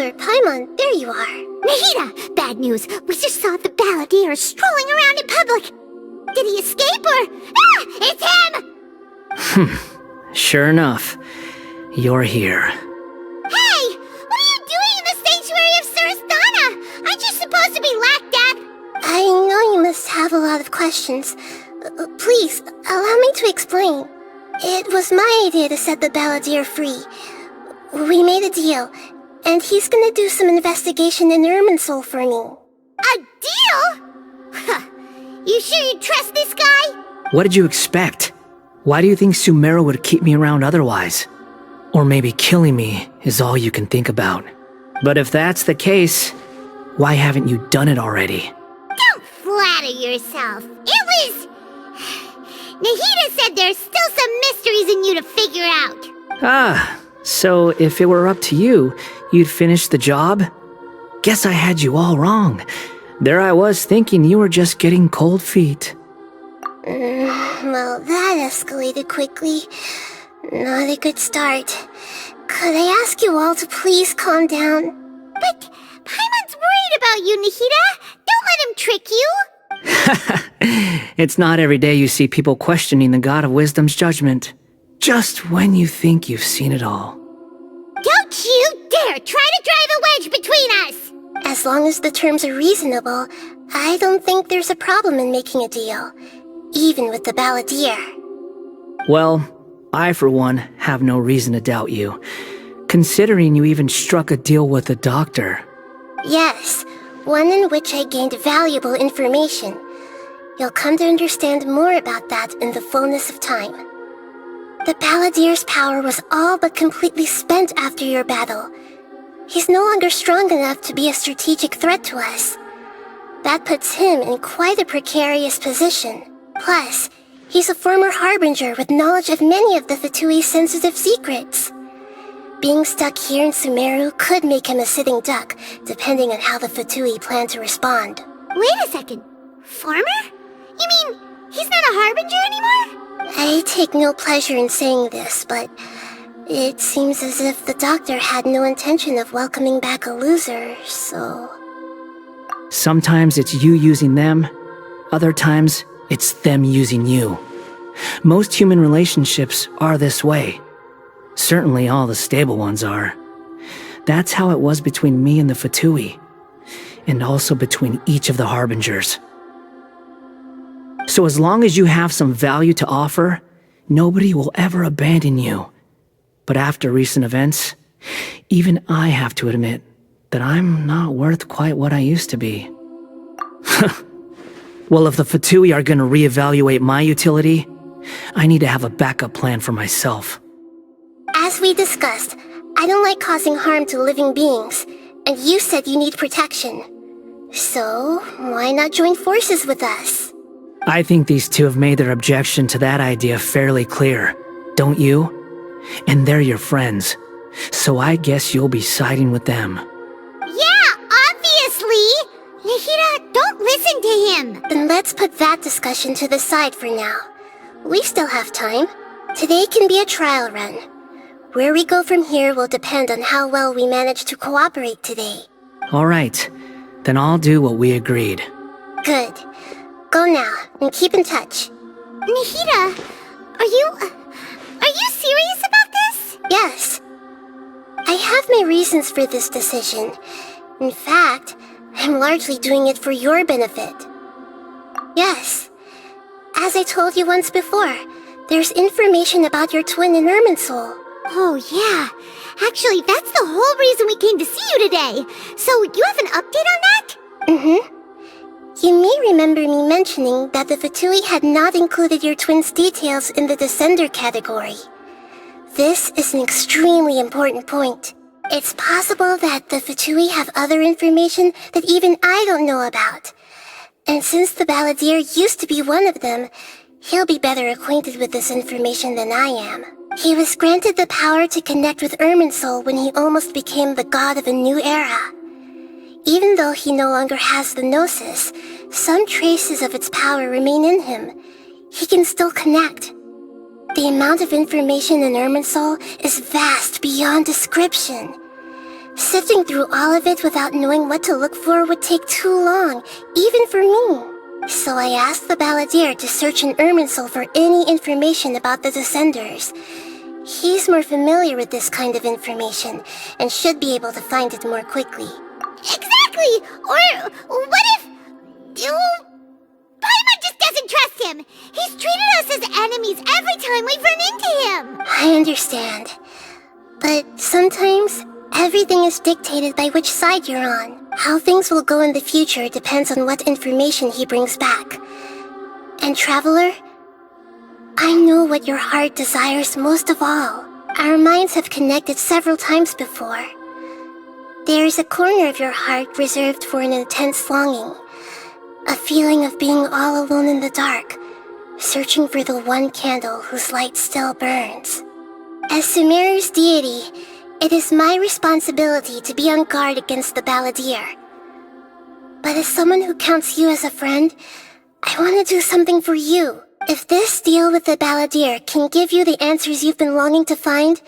Traveler Paimon, there you are. Nahida! Bad news! We just saw the balladeer strolling around in public! Did he escape or... Ah! It's him! Sure enough, you're here. Hey! What are you doing in the sanctuary of Surasthana? Aren't you supposed to be lacked up? I know you must have a lot of questions. Please, allow me to explain. It was my idea to set the balladeer free. We made a deal, and he's gonna do some investigation in Irminsul for me. A deal? You sure you trust this guy? What did you expect? Why do you think Sumeru would keep me around otherwise? Or maybe killing me is all you can think about. But if that's the case, why haven't you done it already? Don't flatter yourself. It was... Nahida said there's still some mysteries in you to figure out. Ah, so if it were up to you, you'd finish the job? Guess I had you all wrong. There I was thinking you were just getting cold feet. Well, that escalated quickly. Not a good start. Could I ask you all to please calm down? But Paimon's worried about you, Nahida. Don't let him trick you. It's not every day you see people questioning the God of Wisdom's judgment. Just when you think you've seen it all. Don't you dare try to drive a wedge between us! As long as the terms are reasonable, I don't think there's a problem in making a deal. Even with the balladeer. Well, I for one have no reason to doubt you, considering you even struck a deal with the doctor. Yes, one in which I gained valuable information. You'll come to understand more about that in the fullness of time. The balladeer's power was all but completely spent after your battle. He's no longer strong enough to be a strategic threat to us. That puts him in quite a precarious position. Plus, he's a former harbinger with knowledge of many of the Fatui's sensitive secrets. Being stuck here in Sumeru could make him a sitting duck, depending on how the Fatui plan to respond. Wait a second. Farmer? You mean he's not a harbinger anymore? I take no pleasure in saying this, but it seems as if the doctor had no intention of welcoming back a loser, so... Sometimes it's you using them, other times it's them using you. Most human relationships are this way. Certainly all the stable ones are. That's how it was between me and the Fatui, and also between each of the harbingers. So as long as you have some value to offer, nobody will ever abandon you. But after recent events, even I have to admit that I'm not worth quite what I used to be. Well, if the Fatui are gonna reevaluate my utility, I need to have a backup plan for myself. As we discussed, I don't like causing harm to living beings, and you said you need protection. So, why not join forces with us? I think these two have made their objection to that idea fairly clear, don't you? And they're your friends, so I guess you'll be siding with them. Yeah, obviously! Nahida, don't listen to him! Then let's put that discussion to the side for now. We still have time. Today can be a trial run. Where we go from here will depend on how well we manage to cooperate today. Alright, then I'll do what we agreed. Good. Go now, and keep in touch. Nahida, are you serious about this? Yes. I have my reasons for this decision. In fact, I'm largely doing it for your benefit. Yes. As I told you once before, there's information about your twin in Irminsul. Oh, yeah. Actually, that's the whole reason we came to see you today. So, you have an update on that? Mm-hmm. You may remember me mentioning that the Fatui had not included your twin's details in the Descender category. This is an extremely important point. It's possible that the Fatui have other information that even I don't know about. And since the balladeer used to be one of them, he'll be better acquainted with this information than I am. He was granted the power to connect with Irminsul when he almost became the god of a new era. Even though he no longer has the Gnosis, some traces of its power remain in him. He can still connect. The amount of information in Irminsul is vast beyond description. Sifting through all of it without knowing what to look for would take too long, even for me. So I asked the balladeer to search in Irminsul for any information about the Descenders. He's more familiar with this kind of information, and should be able to find it more quickly. Exactly! Or what if... Paimon just doesn't trust him! He's treated us as enemies every time we've run into him! I understand. But sometimes, everything is dictated by which side you're on. How things will go in the future depends on what information he brings back. And Traveler, I know what your heart desires most of all. Our minds have connected several times before. There is a corner of your heart reserved for an intense longing. A feeling of being all alone in the dark, searching for the one candle whose light still burns. As Sumeru's deity, it is my responsibility to be on guard against the balladeer. But as someone who counts you as a friend, I want to do something for you. If this deal with the balladeer can give you the answers you've been longing to find,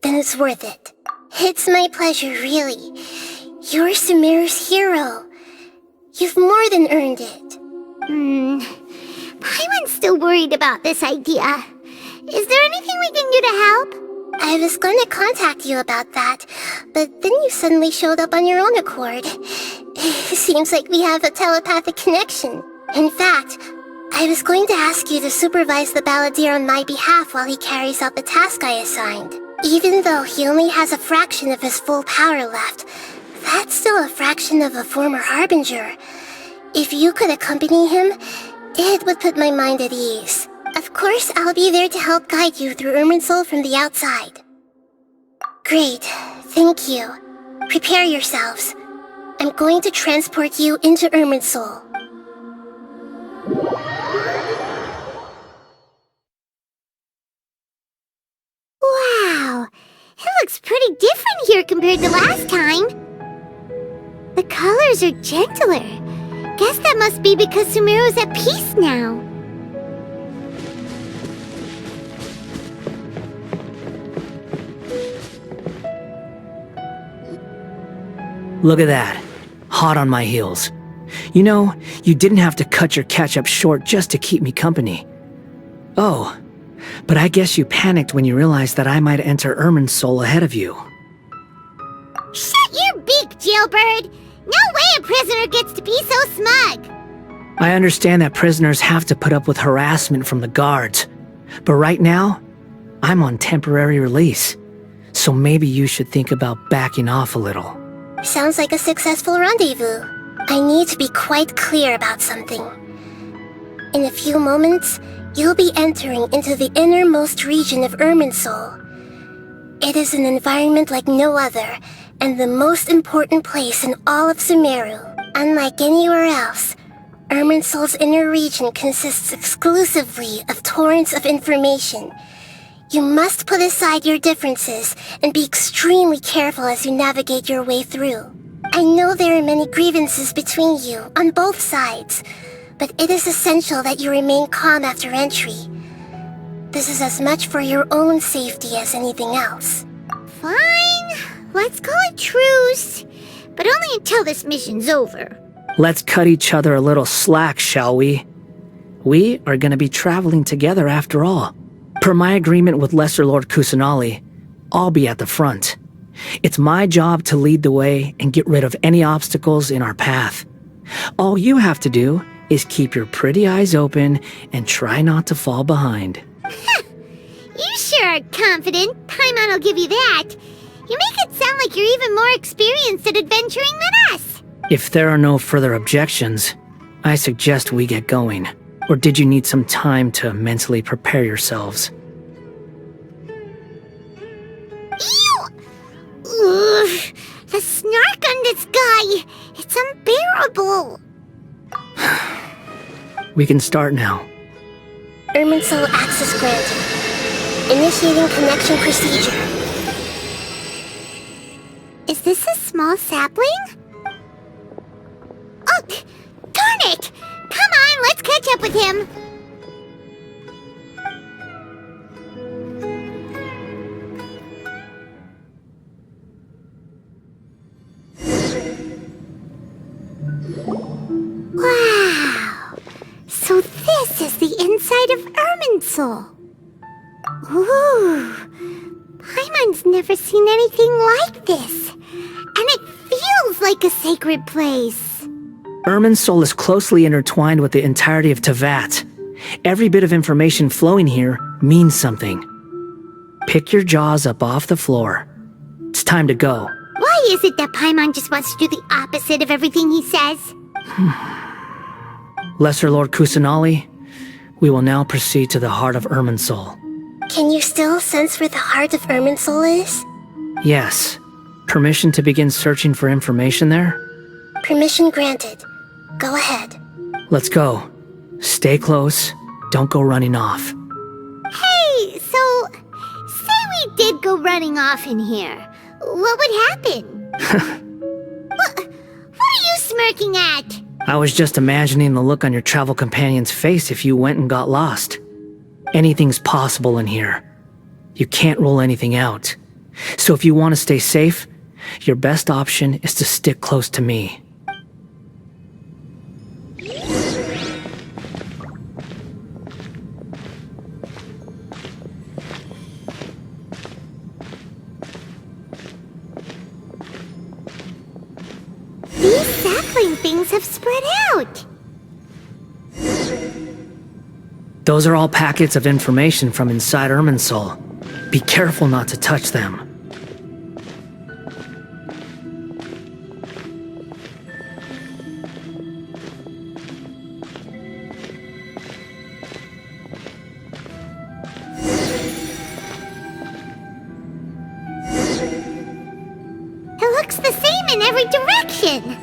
then it's worth it. It's my pleasure, really. You're Sumeru's hero. You've more than earned it. Paimon's still worried about this idea. Is there anything we can do to help? I was going to contact you about that, but then you suddenly showed up on your own accord. It seems like we have a telepathic connection. In fact, I was going to ask you to supervise the balladeer on my behalf while he carries out the task I assigned. Even though he only has a fraction of his full power left, that's still a fraction of a former harbinger. If you could accompany him, it would put my mind at ease. Of course, I'll be there to help guide you through Irminsul from the outside. Great, thank you. Prepare yourselves. I'm going to transport you into Irminsul. Wow, it looks pretty different here compared to last time. The colors are gentler. Guess that must be because Sumeru's at peace now. Look at that. Hot on my heels. You know, you didn't have to cut your catch-up short just to keep me company. Oh, but I guess you panicked when you realized that I might enter Irminsul ahead of you. Shut your beak, jailbird! No way a prisoner gets to be so smug! I understand that prisoners have to put up with harassment from the guards, but right now, I'm on temporary release, so maybe you should think about backing off a little. Sounds like a successful rendezvous. I need to be quite clear about something. In a few moments, you'll be entering into the innermost region of Irminsul. It is an environment like no other, and the most important place in all of Sumeru. Unlike anywhere else, Irminsul's inner region consists exclusively of torrents of information. You must put aside your differences and be extremely careful as you navigate your way through. I know there are many grievances between you on both sides, but it is essential that you remain calm after entry. This is as much for your own safety as anything else. Fine, let's call it truce, but only until this mission's over. Let's cut each other a little slack, shall we? We are going to be traveling together after all. Per my agreement with Lesser Lord Kusanali, I'll be at the front. It's my job to lead the way and get rid of any obstacles in our path. All you have to do is keep your pretty eyes open and try not to fall behind. You sure are confident. Paimon will give you that. You make it sound like you're even more experienced at adventuring than us. If there are no further objections, I suggest we get going. Or did you need some time to mentally prepare yourselves? Ew! Ugh, the snark on this guy! It's unbearable! We can start now. Irminsul access granted. Initiating connection procedure. Is this a small sapling? Oh, darn it! Come on, let's catch up with him! Irminsul. Ooh, Paimon's never seen anything like this. And it feels like a sacred place. Irminsul is closely intertwined with the entirety of Teyvat. Every bit of information flowing here means something. Pick your jaws up off the floor. It's time to go. Why is it that Paimon just wants to do the opposite of everything he says? Lesser Lord Kusanali, we will now proceed to the heart of Irminsul. Can you still sense where the heart of Irminsul is? Yes. Permission to begin searching for information there? Permission granted. Go ahead. Let's go. Stay close. Don't go running off. Hey, so, say we did go running off in here. What would happen? What are you smirking at? I was just imagining the look on your travel companion's face if you went and got lost. Anything's possible in here. You can't rule anything out. So if you want to stay safe, your best option is to stick close to me. These sapling things have spread out. Those are all packets of information from inside Irminsul. Be careful not to touch them. It looks the same in every direction.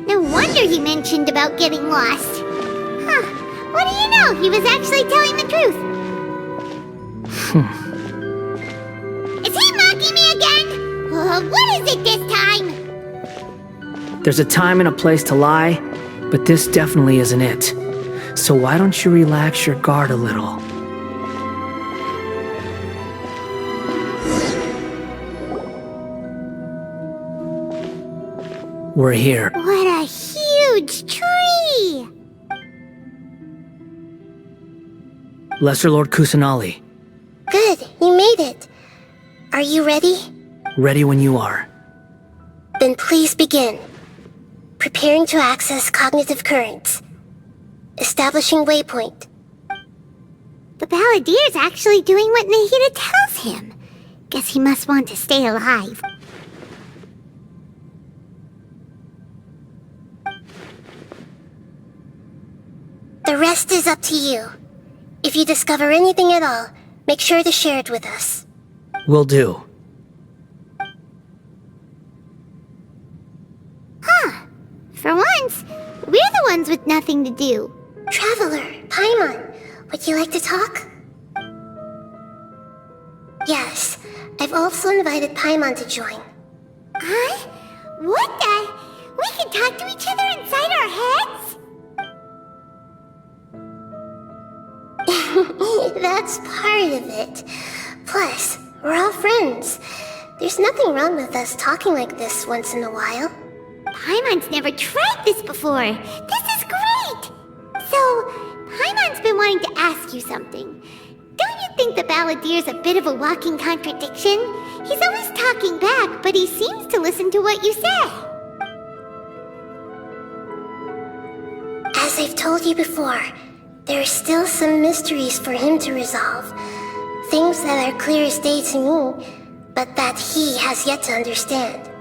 No wonder he mentioned about getting lost. Huh. What do you know? He was actually telling the truth. Is he mocking me again? What is it this time? There's a time and a place to lie, but this definitely isn't it. So why don't you relax your guard a little? We're here. What a huge tree! Lesser Lord Kusanali, Good, you made it. Are you ready? ready when you are. Then please begin. Preparing to access cognitive currents. Establishing waypoint. The Balladeer's actually doing what Nahida tells him. Guess he must want to stay alive. The rest is up to you. If you discover anything at all, make sure to share it with us. Will do. For once, we're the ones with nothing to do. Traveler, Paimon, would you like to talk? Yes, I've also invited Paimon to join. Huh? What the? We can talk to each other inside our heads? That's part of it. Plus, we're all friends. There's nothing wrong with us talking like this once in a while. Paimon's never tried this before. This is great! So, Paimon's been wanting to ask you something. Don't you think the Balladeer's a bit of a walking contradiction? He's always talking back, but he seems to listen to what you say. As I've told you before, there are still some mysteries for him to resolve. Things that are clear as day to me, but that he has yet to understand.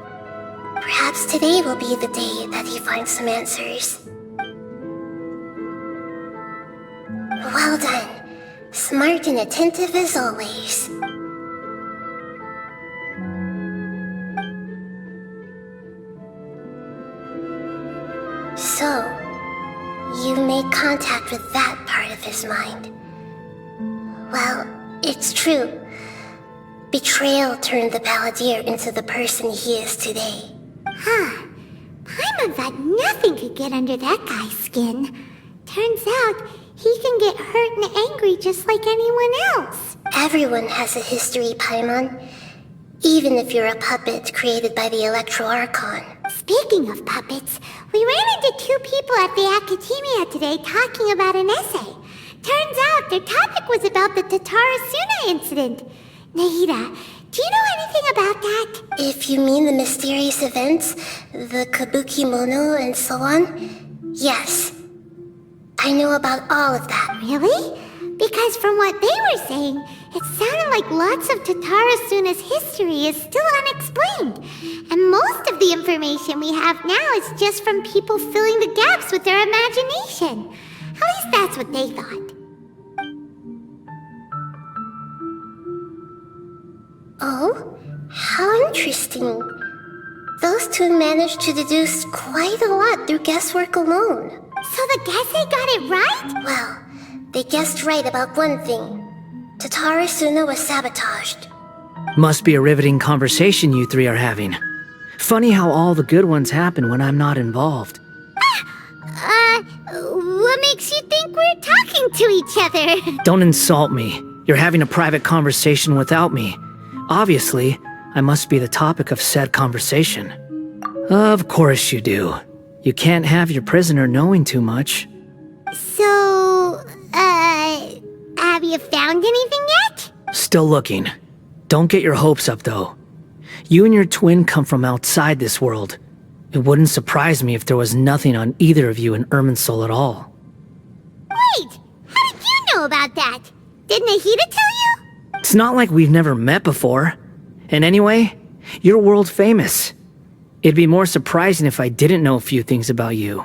Perhaps today will be the day that he finds some answers. Well done. Smart and attentive as always. So, you made contact with that part of his mind. Well, it's true. Betrayal turned the Balladeer into the person he is today. Huh. Paimon thought nothing could get under that guy's skin. Turns out, he can get hurt and angry just like anyone else. Everyone has a history, Paimon. even if you're a puppet created by the Electro-Archon. Speaking of puppets, we ran into two people at the Academia today talking about an essay. Turns out their topic was about the Tatarasuna incident. Nahida, do you know anything about that? If you mean the mysterious events, the Kabukimono and so on, yes. I know about all of that. Really? Because from what they were saying, it sounded like lots of Tatarasuna's history is still unexplained. And most of the information we have now is just from people filling the gaps with their imagination. At least that's what they thought. Oh, how interesting. Those two managed to deduce quite a lot through guesswork alone. So the Gese got it right? Well, they guessed right about one thing. Tatarasuna was sabotaged. Must be a riveting conversation you three are having. Funny how all the good ones happen when I'm not involved. What makes you think we're talking to each other? Don't insult me. You're having a private conversation without me. Obviously, I must be the topic of said conversation. Of course you do. You can't have your prisoner knowing too much. So, have you found anything yet? Still looking. Don't get your hopes up, though. You and your twin come from outside this world. It wouldn't surprise me if there was nothing on either of you in Irminsul at all. Wait! How did you know about that? Did Nahida tell you? It's not like we've never met before. And anyway, you're world famous. It'd be more surprising if I didn't know a few things about you.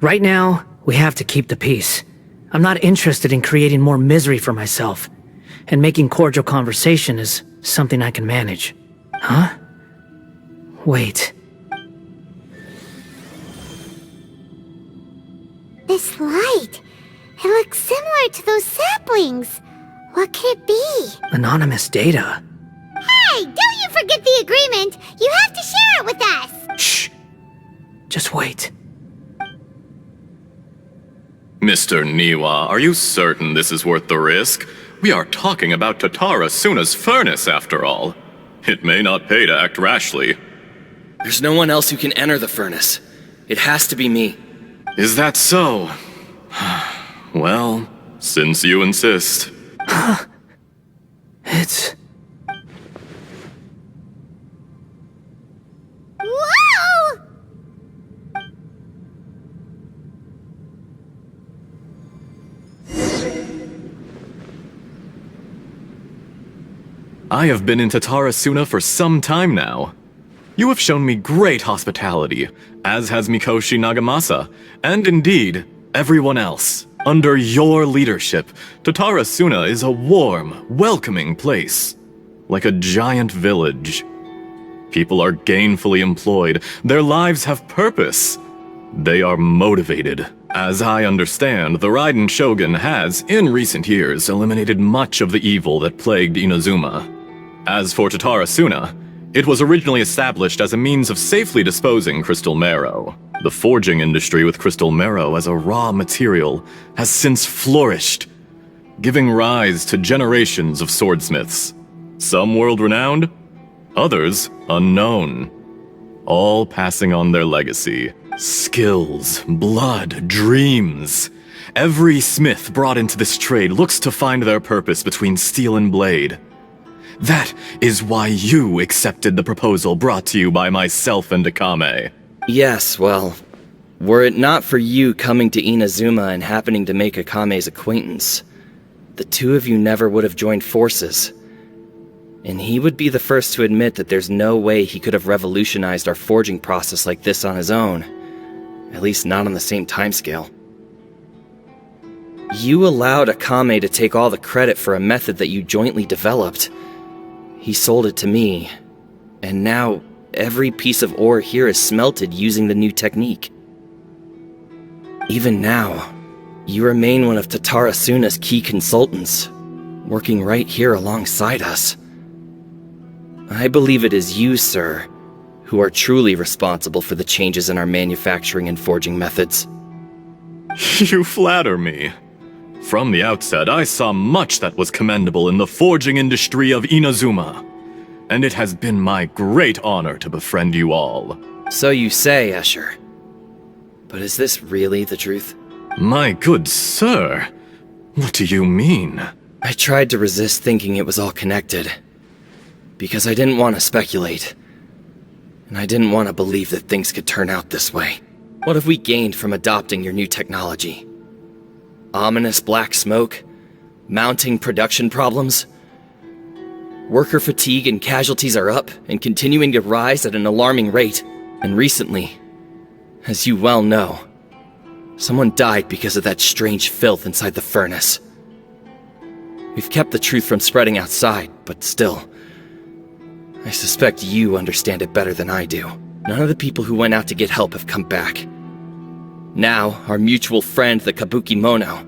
Right now, we have to keep the peace. I'm not interested in creating more misery for myself. And making cordial conversation is something I can manage. Huh? Wait. This light. It looks similar to those saplings. What could it be? Anonymous data. Hey, don't you forget the agreement! You have to share it with us! Shh. Just wait. Mr. Niwa, are you certain this is worth the risk? We are talking about Tatarasuna's furnace, after all. It may not pay to act rashly. There's no one else who can enter the furnace. It has to be me. Is that so? Well, since you insist. It's... Whoa! I have been in Tatarasuna for some time now. You have shown me great hospitality, as has Mikoshi Nagamasa, and indeed, everyone else. Under your leadership, Tatarasuna is a warm, welcoming place. Like a giant village. People are gainfully employed, their lives have purpose. They are motivated. As I understand, the Raiden Shogun has, in recent years, eliminated much of the evil that plagued Inazuma. As for Tatarasuna, it was originally established as a means of safely disposing crystal marrow. The forging industry with crystal marrow as a raw material has since flourished, giving rise to generations of swordsmiths. Some world-renowned, others unknown. All passing on their legacy. Skills, blood, dreams. Every smith brought into this trade looks to find their purpose between steel and blade. That is why you accepted the proposal brought to you by myself and Akame. Yes, well, were it not for you coming to Inazuma and happening to make Akame's acquaintance, the two of you never would have joined forces. And he would be the first to admit that there's no way he could have revolutionized our forging process like this on his own. At least not on the same timescale. You allowed Akame to take all the credit for a method that you jointly developed. He sold it to me, and now every piece of ore here is smelted using the new technique. Even now, you remain one of Tatarasuna's key consultants, working right here alongside us. I believe it is you, sir, who are truly responsible for the changes in our manufacturing and forging methods. You flatter me. From the outset, I saw much that was commendable in the forging industry of Inazuma. and it has been my great honor to befriend you all. So you say, Escher. But is this really the truth? My good sir, what do you mean? I tried to resist thinking it was all connected. Because I didn't want to speculate. And I didn't want to believe that things could turn out this way. What have we gained from adopting your new technology? Ominous black smoke? Mounting production problems? Worker fatigue and casualties are up and continuing to rise at an alarming rate. And recently, as you well know, someone died because of that strange filth inside the furnace. We've kept the truth from spreading outside, but still, I suspect you understand it better than I do. None of the people who went out to get help have come back. Now, our mutual friend, the Kabuki Mono,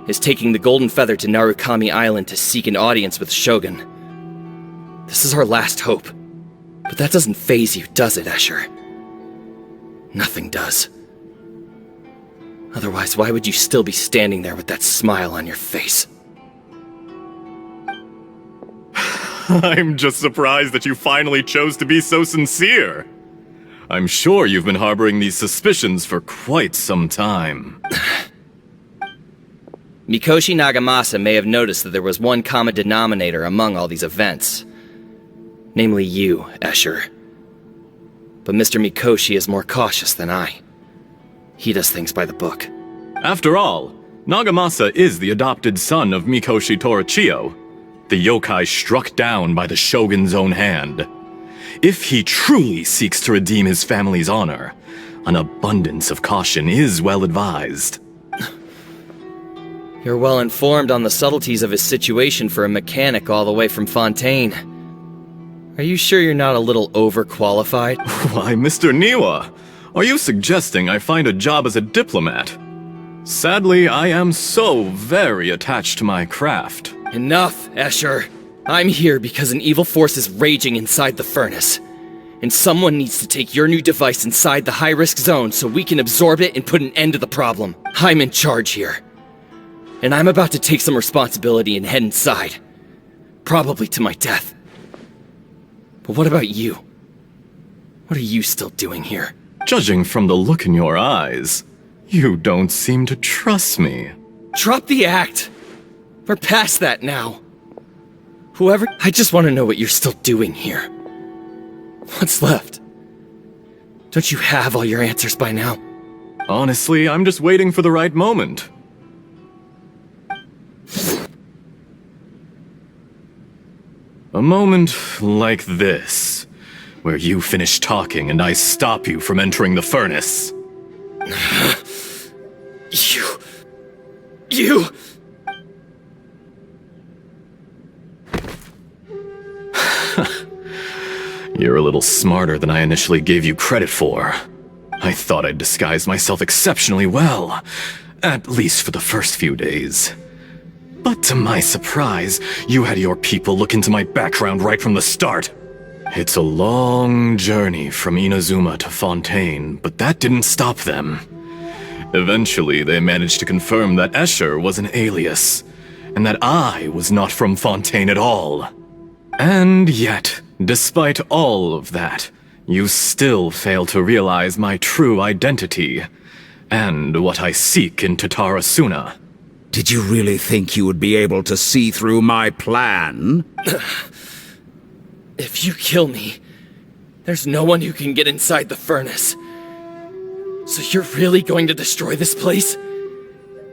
is taking the Golden Feather to Narukami Island to seek an audience with Shogun. This is our last hope. But that doesn't faze you, does it, Escher? Nothing does. Otherwise, why would you still be standing there with that smile on your face? I'm just surprised that you finally chose to be so sincere. I'm sure you've been harboring these suspicions for quite some time. Mikoshi Nagamasa may have noticed that there was one common denominator among all these events. Namely you, Escher. But Mr. Mikoshi is more cautious than I. He does things by the book. After all, Nagamasa is the adopted son of Mikoshi Torichio, the yokai struck down by the Shogun's own hand. If he truly seeks to redeem his family's honor, an abundance of caution is well advised. You're well informed on the subtleties of his situation for a mechanic all the way from Fontaine. Are you sure you're not a little overqualified? Why, Mr. Niwa, are you suggesting I find a job as a diplomat? Sadly, I am so very attached to my craft. Enough, Escher. I'm here because an evil force is raging inside the furnace. And someone needs to take your new device inside the high-risk zone so we can absorb it and put an end to the problem. I'm in charge here. And I'm about to take some responsibility and head inside. Probably to my death. But what about you? What are you still doing here? Judging from the look in your eyes, you don't seem to trust me. Drop the act! We're past that now. Whoever... I just want to know what you're still doing here. What's left? Don't you have all your answers by now? Honestly, I'm just waiting for the right moment. A moment like this, where you finish talking and I stop you from entering the furnace. You... You're a little smarter than I initially gave you credit for. I thought I'd disguised myself exceptionally well, at least for the first few days. But to my surprise, you had your people look into my background right from the start. It's a long journey from Inazuma to Fontaine, but that didn't stop them. Eventually, they managed to confirm that Escher was an alias, and that I was not from Fontaine at all. And yet, despite all of that, you still fail to realize my true identity, and what I seek in Tatarasuna. Did you really think you would be able to see through my plan? If you kill me, there's no one who can get inside the furnace. So you're really going to destroy this place?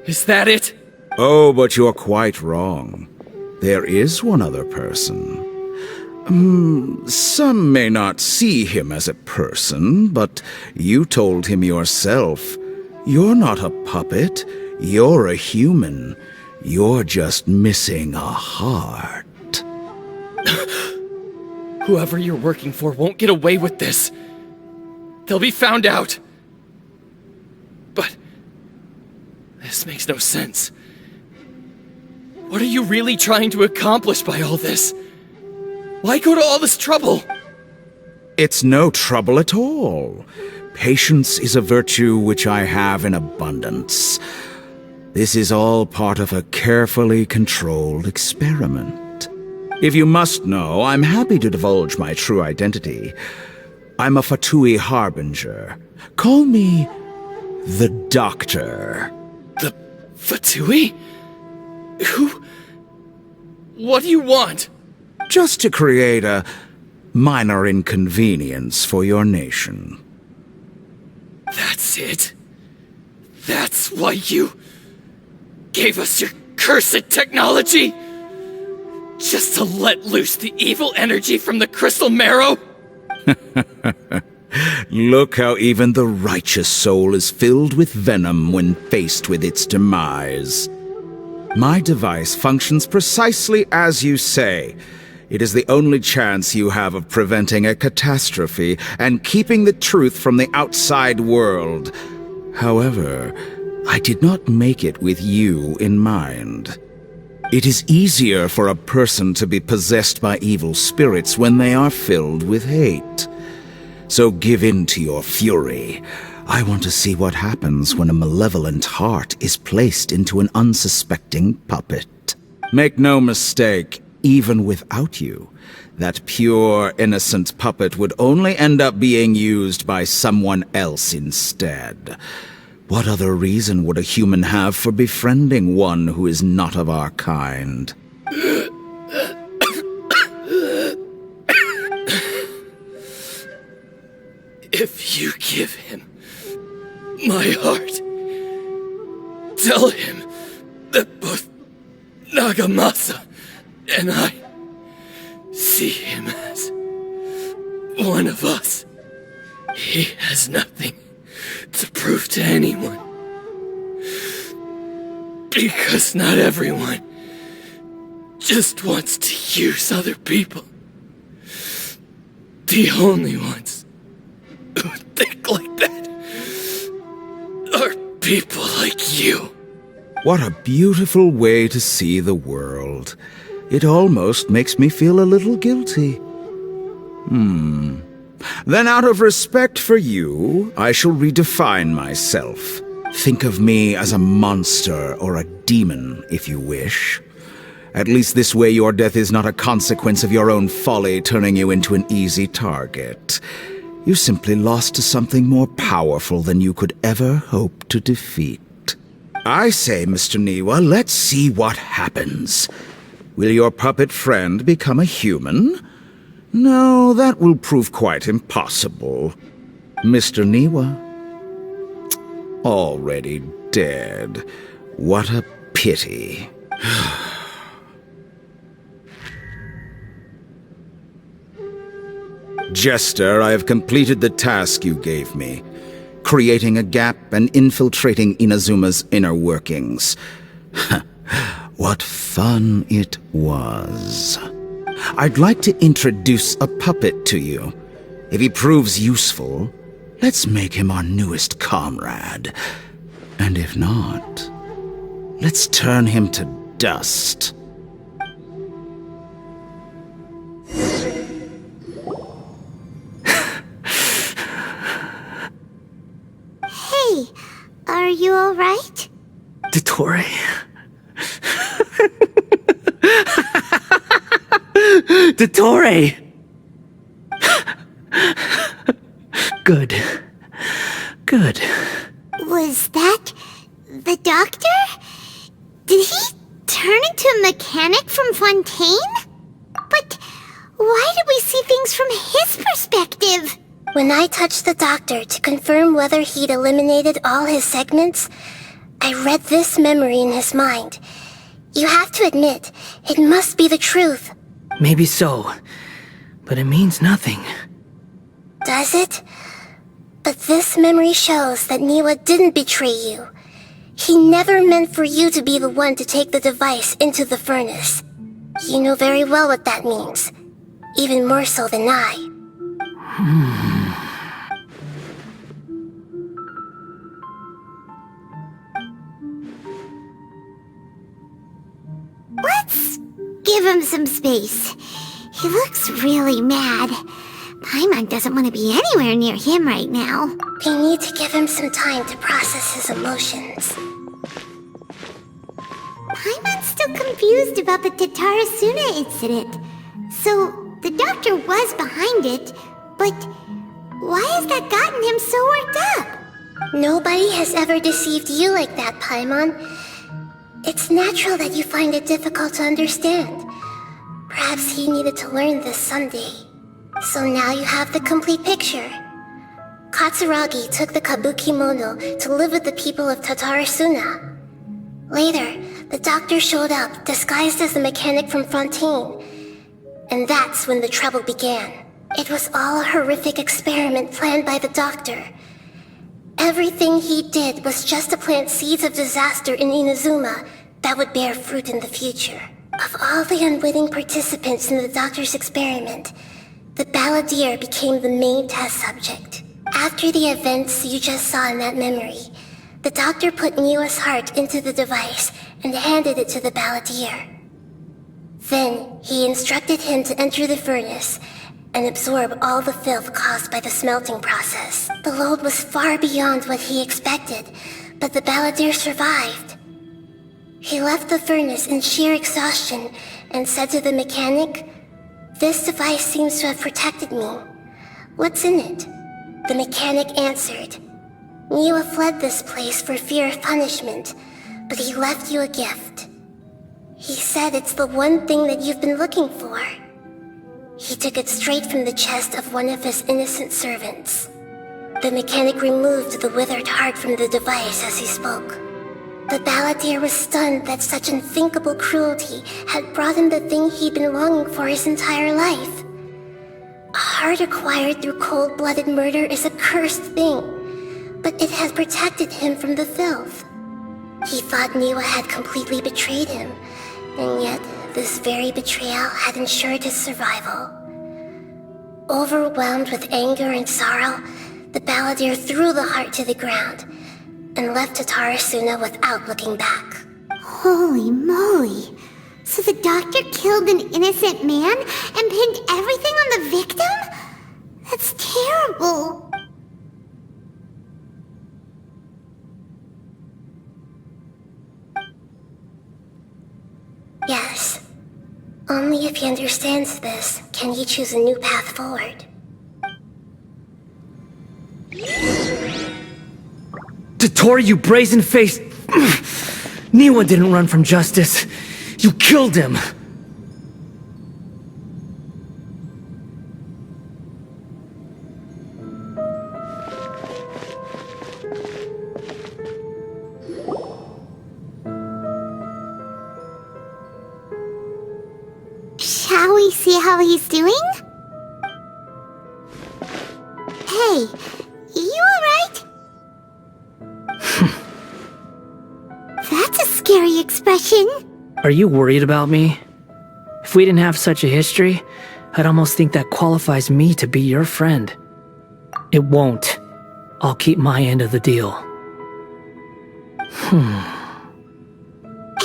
Is that it? Oh, but you're quite wrong. There is one other person. Some may not see him as a person, but you told him yourself. You're not a puppet. You're a human. You're just missing a heart. Whoever you're working for won't get away with this. They'll be found out. But this makes no sense. What are you really trying to accomplish by all this? Why go to all this trouble? It's no trouble at all. Patience is a virtue which I have in abundance. This is all part of a carefully controlled experiment. If you must know, I'm happy to divulge my true identity. I'm a Fatui harbinger. Call me the Doctor. The Fatui? Who? What do you want? Just to create a minor inconvenience for your nation. That's it? That's why you gave us your cursed technology? Just to let loose the evil energy from the crystal marrow? Look how even the righteous soul is filled with venom when faced with its demise. My device functions precisely as you say. It is the only chance you have of preventing a catastrophe and keeping the truth from the outside world. However, I did not make it with you in mind. It is easier for a person to be possessed by evil spirits when they are filled with hate. So give in to your fury. I want to see what happens when a malevolent heart is placed into an unsuspecting puppet. Make no mistake, even without you, that pure, innocent puppet would only end up being used by someone else instead. What other reason would a human have for befriending one who is not of our kind? If you give him my heart, tell him that both Nagamasa and I see him as one of us. He has nothing to prove to anyone. Because not everyone just wants to use other people. The only ones who think like that are people like you. What a beautiful way to see the world. It almost makes me feel a little guilty. Then out of respect for you, I shall redefine myself. Think of me as a monster or a demon, if you wish. At least this way your death is not a consequence of your own folly turning you into an easy target. You simply lost to something more powerful than you could ever hope to defeat. I say, Mr. Niwa, let's see what happens. Will your puppet friend become a human? No, that will prove quite impossible. Mr. Niwa? Already dead. What a pity. Jester, I have completed the task you gave me. Creating a gap and infiltrating Inazuma's inner workings. What fun it was. I'd like to introduce a puppet to you. If he proves useful, let's make him our newest comrade. And if not, let's turn him to dust. Hey, are you alright? Dottore. Dottore! Good. Good. Was that the doctor? Did he turn into a mechanic from Fontaine? But why did we see things from his perspective? When I touched the doctor to confirm whether he'd eliminated all his segments, I read this memory in his mind. You have to admit, it must be the truth. Maybe so, but it means nothing. Does it? But this memory shows that Niwa didn't betray you. He never meant for you to be the one to take the device into the furnace. You know very well what that means. Even more so than I. Let's give him some space. He looks really mad. Paimon doesn't want to be anywhere near him right now. We need to give him some time to process his emotions. Paimon's still confused about the Tatarasuna incident. So, the doctor was behind it, but why has that gotten him so worked up? Nobody has ever deceived you like that, Paimon. It's natural that you find it difficult to understand. Perhaps he needed to learn this someday. So now you have the complete picture. Katsuragi took the Kabukimono to live with the people of Tatarasuna. Later, the doctor showed up, disguised as the mechanic from Fontaine. And that's when the trouble began. It was all a horrific experiment planned by the doctor. Everything he did was just to plant seeds of disaster in Inazuma that would bear fruit in the future. Of all the unwitting participants in the doctor's experiment, the balladeer became the main test subject. After the events you just saw in that memory, the doctor put Niwa's heart into the device and handed it to the balladeer. Then, he instructed him to enter the furnace and absorb all the filth caused by the smelting process. The load was far beyond what he expected, but the balladeer survived. He left the furnace in sheer exhaustion and said to the mechanic, "This device seems to have protected me. What's in it?" The mechanic answered, "Niwa fled this place for fear of punishment, but he left you a gift. He said it's the one thing that you've been looking for." He took it straight from the chest of one of his innocent servants. The mechanic removed the withered heart from the device as he spoke. The balladeer was stunned that such unthinkable cruelty had brought him the thing he'd been longing for his entire life. A heart acquired through cold-blooded murder is a cursed thing, but it had protected him from the filth. He thought Niwa had completely betrayed him, and yet this very betrayal had ensured his survival. Overwhelmed with anger and sorrow, the balladeer threw the heart to the ground and left Tatarasuna without looking back. Holy moly! So the doctor killed an innocent man and pinned everything on the victim? That's terrible. Yes. Only if he understands this can he choose a new path forward. Dotori, you brazen-faced... Niwa didn't run from justice. You killed him! Shall we see how he's doing? Hey, you alright? That's a scary expression. Are you worried about me? If we didn't have such a history, I'd almost think that qualifies me to be your friend. It won't. I'll keep my end of the deal.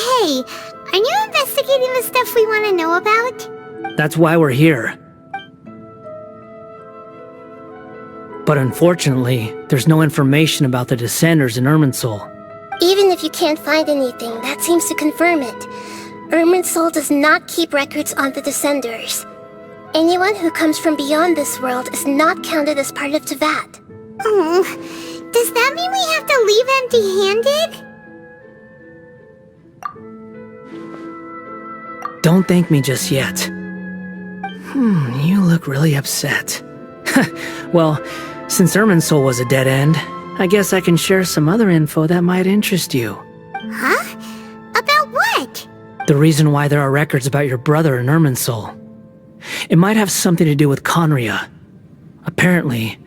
Hey, are you investigating the stuff we want to know about? That's why we're here. But unfortunately, there's no information about the Descenders in Irminsul. Even if you can't find anything, that seems to confirm it. Irminsul does not keep records on the Descenders. Anyone who comes from beyond this world is not counted as part of Tevat. Oh, does that mean we have to leave empty-handed? Don't thank me just yet. You look really upset. Well, since Irminsul was a dead end, I guess I can share some other info that might interest you. Huh? About what? The reason why there are records about your brother in Irminsul. It might have something to do with Conria. Apparently,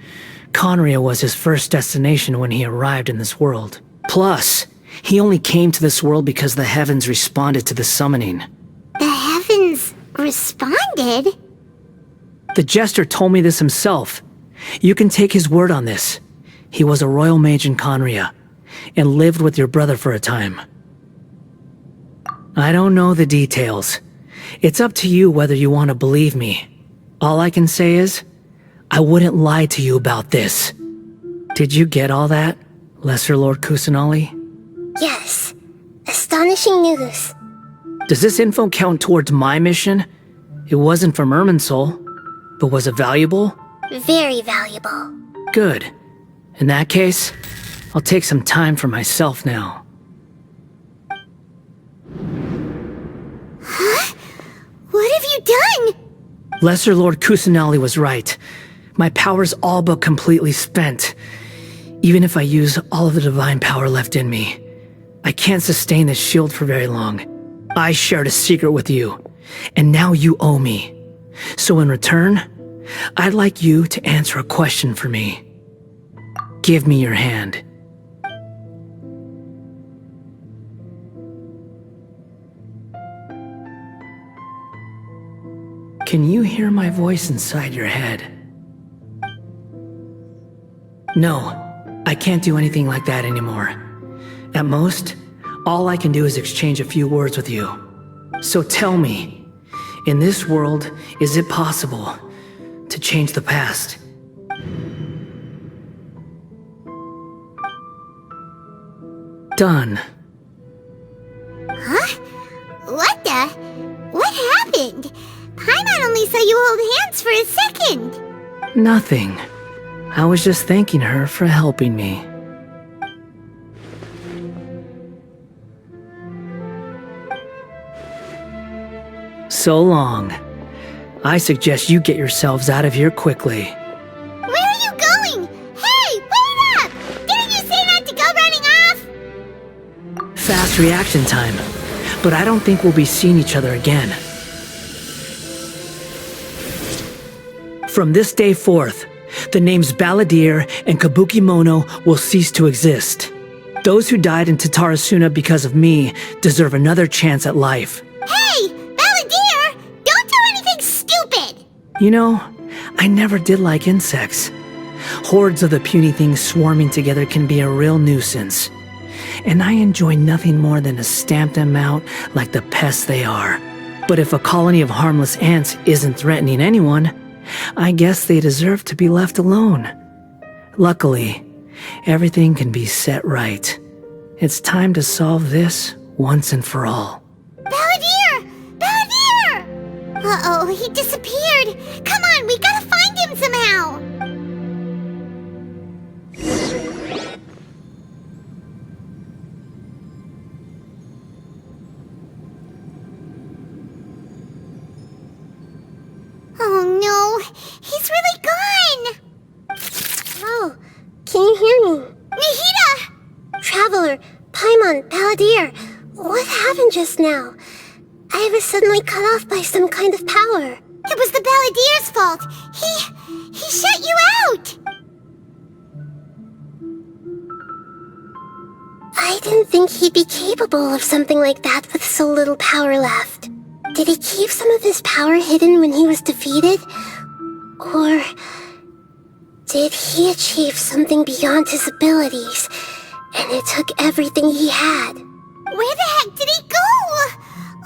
Conria was his first destination when he arrived in this world. Plus, he only came to this world because the heavens responded to the summoning. The heavens responded? The jester told me this himself. You can take his word on this. He was a royal mage in Conria, and lived with your brother for a time. I don't know the details. It's up to you whether you want to believe me. All I can say is, I wouldn't lie to you about this. Did you get all that, Lesser Lord Kusanali? Yes. Astonishing news. Does this info count towards my mission? It wasn't from Irminsul, but was it valuable? Very valuable. Good. In that case, I'll take some time for myself now. Huh? What have you done? Lesser Lord Kusanali was right. My power's all but completely spent. Even if I use all of the divine power left in me, I can't sustain this shield for very long. I shared a secret with you, and now you owe me. So in return, I'd like you to answer a question for me. Give me your hand. Can you hear my voice inside your head? No, I can't do anything like that anymore. At most, all I can do is exchange a few words with you. So tell me, in this world, is it possible to change the past? Done. Huh? What the? What happened? Paimon only saw you hold hands for a second. Nothing. I was just thanking her for helping me. So long. I suggest you get yourselves out of here quickly. Where are you going? Hey, wait up! Didn't you say not to go running off? Fast reaction time. But I don't think we'll be seeing each other again. From this day forth, the names Balladeer and Kabukimono will cease to exist. Those who died in Tatarasuna because of me deserve another chance at life. Hey, Balladeer! Don't do anything stupid! You know, I never did like insects. Hordes of the puny things swarming together can be a real nuisance. And I enjoy nothing more than to stamp them out like the pests they are. But if a colony of harmless ants isn't threatening anyone, I guess they deserve to be left alone. Luckily, everything can be set right. It's time to solve this once and for all. Balladeer! Balladeer! Uh-oh, he disappeared. Come on, we gotta find him somehow. Oh no, he's really gone! Oh, can you hear me? Nahida! Traveler, Paimon, Balladeer, what happened just now? I was suddenly cut off by some kind of power. It was the Balladeer's fault. He shut you out! I didn't think he'd be capable of something like that with so little power left. Did he keep some of his power hidden when he was defeated? Or did he achieve something beyond his abilities, and it took everything he had? Where the heck did he go?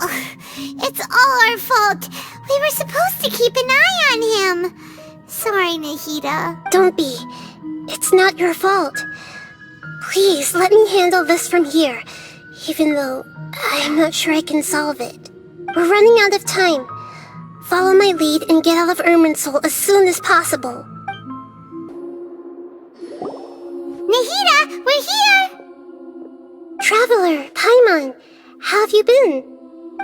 Ugh, it's all our fault. We were supposed to keep an eye on him. Sorry, Nahida. Don't be. It's not your fault. Please, let me handle this from here, even though I'm not sure I can solve it. We're running out of time. Follow my lead and get out of Irminsul as soon as possible. Nahida, we're here! Traveler, Paimon, how have you been?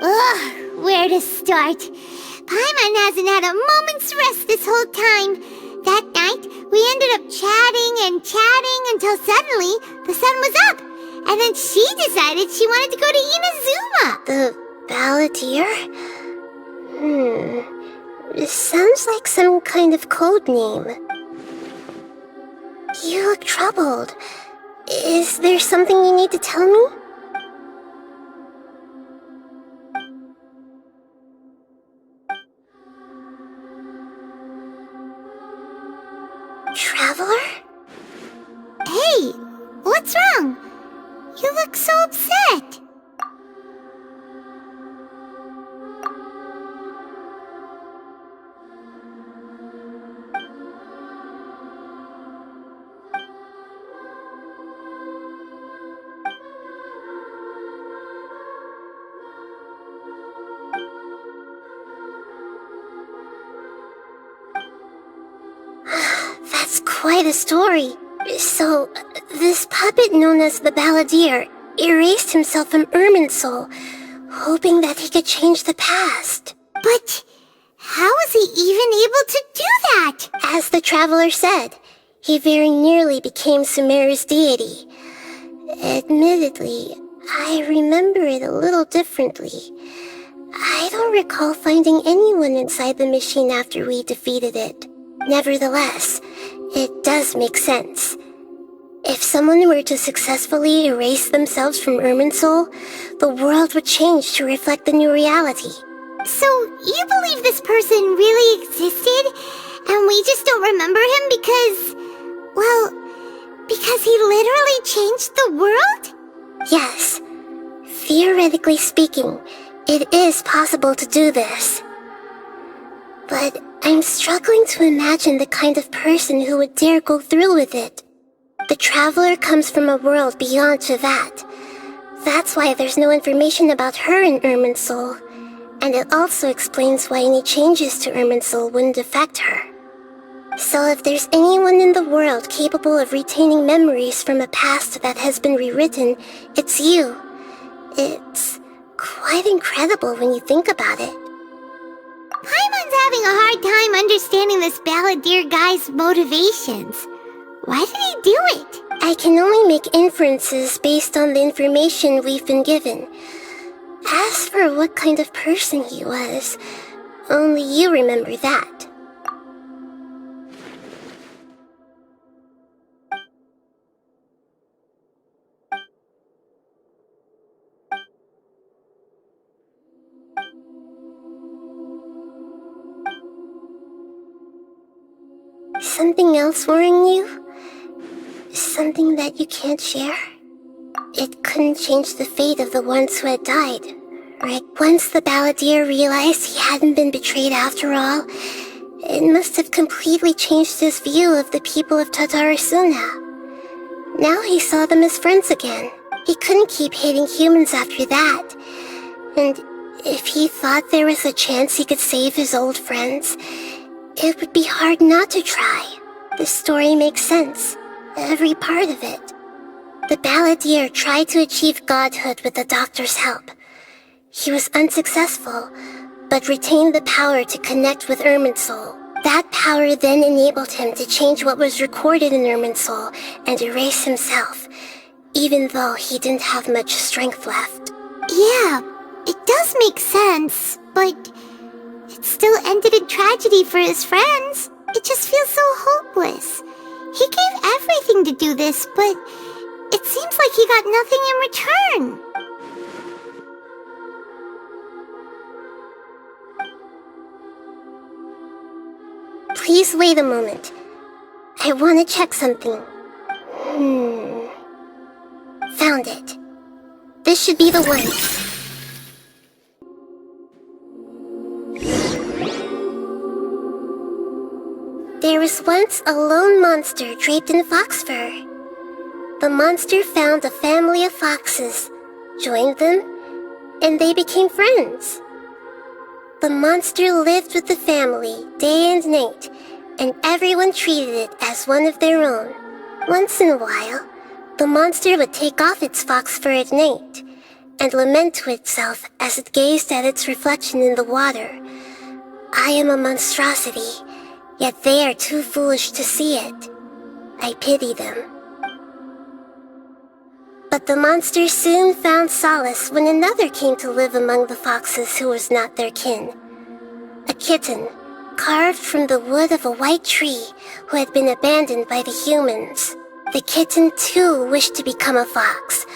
Ugh, where to start? Paimon hasn't had a moment's rest this whole time. That night, we ended up chatting and chatting until suddenly the sun was up. And then she decided she wanted to go to Inazuma. The Balladeer? This sounds like some kind of code name. You look troubled. Is there something you need to tell me? Traveler? Hey, what's wrong? You look so upset. quite a story. So, this puppet known as the Balladeer erased himself from Irminsul, hoping that he could change the past. But how was he even able to do that? As the traveler said, he very nearly became Sumeru's deity. Admittedly, I remember it a little differently. I don't recall finding anyone inside the machine after we defeated it. Nevertheless, it does make sense. If someone were to successfully erase themselves from Irminsul, the world would change to reflect the new reality. So, you believe this person really existed, and we just don't remember him because he literally changed the world? Yes. Theoretically speaking, it is possible to do this. But I'm struggling to imagine the kind of person who would dare go through with it. The traveler comes from a world beyond Tevat. That's why there's no information about her in Irminsul, and it also explains why any changes to Irminsul wouldn't affect her. So if there's anyone in the world capable of retaining memories from a past that has been rewritten, it's you. It's quite incredible when you think about it. Paimon's having a hard time understanding this Balladeer guy's motivations. Why did he do it? I can only make inferences based on the information we've been given. As for what kind of person he was, only you remember that. Something else worrying you? Something that you can't share? It couldn't change the fate of the ones who had died, right? Once the Balladeer realized he hadn't been betrayed after all, it must have completely changed his view of the people of Tatarasuna. Now he saw them as friends again. He couldn't keep hating humans after that. And if he thought there was a chance he could save his old friends, it would be hard not to try. The story makes sense. Every part of it. The Balladeer tried to achieve godhood with the doctor's help. He was unsuccessful, but retained the power to connect with Irminsul. That power then enabled him to change what was recorded in Irminsul and erase himself, even though he didn't have much strength left. Yeah, it does make sense, but it still ended in tragedy for his friends. It just feels so hopeless. He gave everything to do this, but it seems like he got nothing in return. Please wait a moment. I want to check something. Found it. This should be the one. There was once a lone monster draped in fox fur. The monster found a family of foxes, joined them, and they became friends. The monster lived with the family day and night, and everyone treated it as one of their own. Once in a while, the monster would take off its fox fur at night and lament to itself as it gazed at its reflection in the water. I am a monstrosity, yet they are too foolish to see it. I pity them. But the monster soon found solace when another came to live among the foxes who was not their kin. A kitten, carved from the wood of a white tree who had been abandoned by the humans. The kitten too wished to become a fox,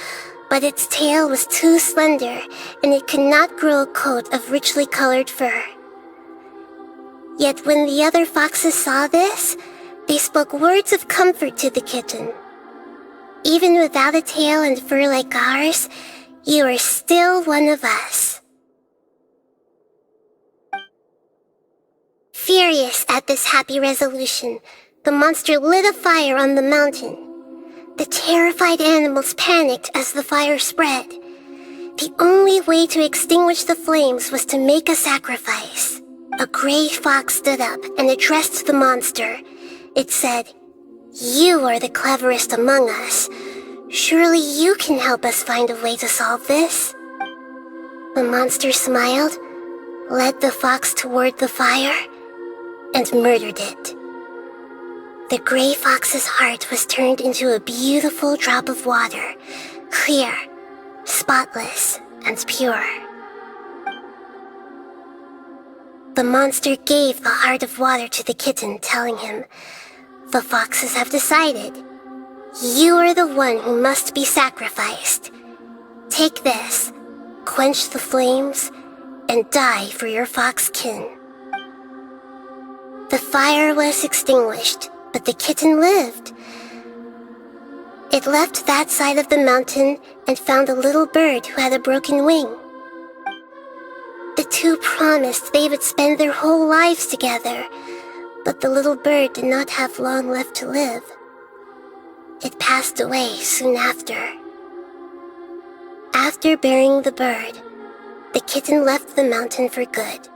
but its tail was too slender and it could not grow a coat of richly colored fur. Yet when the other foxes saw this, they spoke words of comfort to the kitten. Even without a tail and fur like ours, you are still one of us. Furious at this happy resolution, the monster lit a fire on the mountain. The terrified animals panicked as the fire spread. The only way to extinguish the flames was to make a sacrifice. A gray fox stood up and addressed the monster. It said, You are the cleverest among us. Surely you can help us find a way to solve this. The monster smiled, led the fox toward the fire, and murdered it. The gray fox's heart was turned into a beautiful drop of water, clear, spotless, and pure. The monster gave the heart of water to the kitten, telling him, "The foxes have decided. You are the one who must be sacrificed. Take this, quench the flames, and die for your fox kin." The fire was extinguished, but the kitten lived. It left that side of the mountain and found a little bird who had a broken wing. The two promised they would spend their whole lives together, but the little bird did not have long left to live. It passed away soon after. After burying the bird, the kitten left the mountain for good.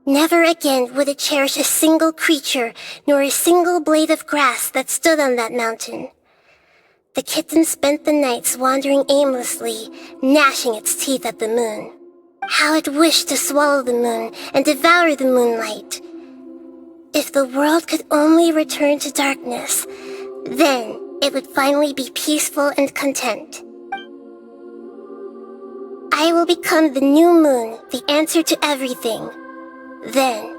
Never again would it cherish a single creature nor a single blade of grass that stood on that mountain. The kitten spent the nights wandering aimlessly, gnashing its teeth at the moon. How it wished to swallow the moon and devour the moonlight. If the world could only return to darkness, then it would finally be peaceful and content. I will become the new moon, the answer to everything. Then,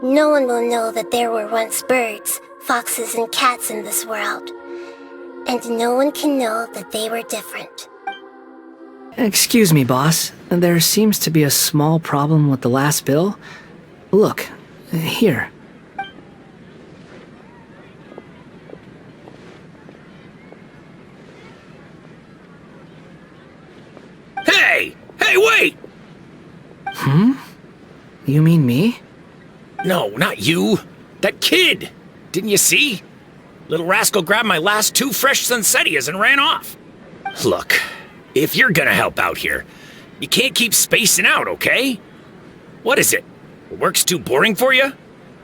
no one will know that there were once birds, foxes, and cats in this world. And no one can know that they were different. Excuse me, boss. There seems to be a small problem with the last bill. Look, here. Hey! Hey, wait! You mean me? No, not you. That kid! Didn't you see? Little rascal grabbed my last 2 fresh Sunsettias and ran off. Look, if you're gonna help out here, you can't keep spacing out, okay? What is it? Work's too boring for you?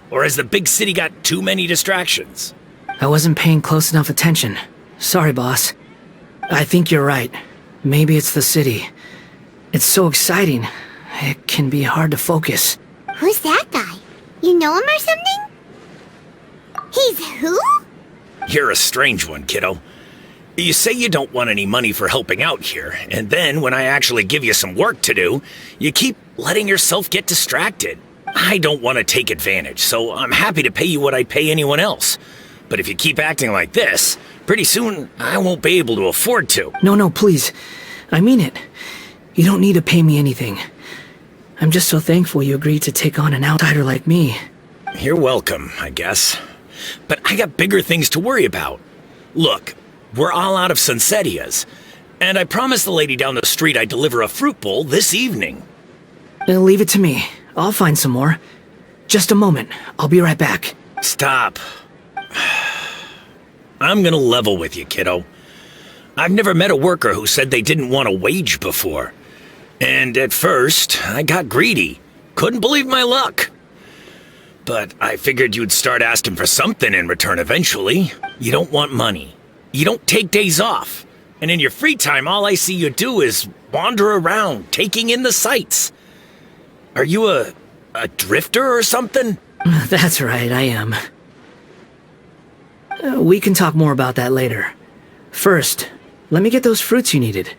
Or has the big city got too many distractions? I wasn't paying close enough attention. Sorry, boss. I think you're right. Maybe it's the city. It's so exciting. It can be hard to focus. Who's that guy? You know him or something? He's who? You're a strange one, kiddo. You say you don't want any money for helping out here, and then when I actually give you some work to do, you keep letting yourself get distracted. I don't want to take advantage, so I'm happy to pay you what I'd pay anyone else. But if you keep acting like this, pretty soon I won't be able to afford to. No, please. I mean it. You don't need to pay me anything. I'm just so thankful you agreed to take on an outsider like me. You're welcome, I guess. But I got bigger things to worry about. Look, we're all out of Sunsettias, and I promised the lady down the street I'd deliver a fruit bowl this evening. Leave it to me. I'll find some more. Just a moment. I'll be right back. Stop. I'm gonna level with you, kiddo. I've never met a worker who said they didn't want a wage before. And at first, I got greedy. Couldn't believe my luck. But I figured you'd start asking for something in return eventually. You don't want money. You don't take days off. And in your free time, all I see you do is wander around, taking in the sights. Are you a drifter or something? That's right, I am. We can talk more about that later. First, let me get those fruits you needed.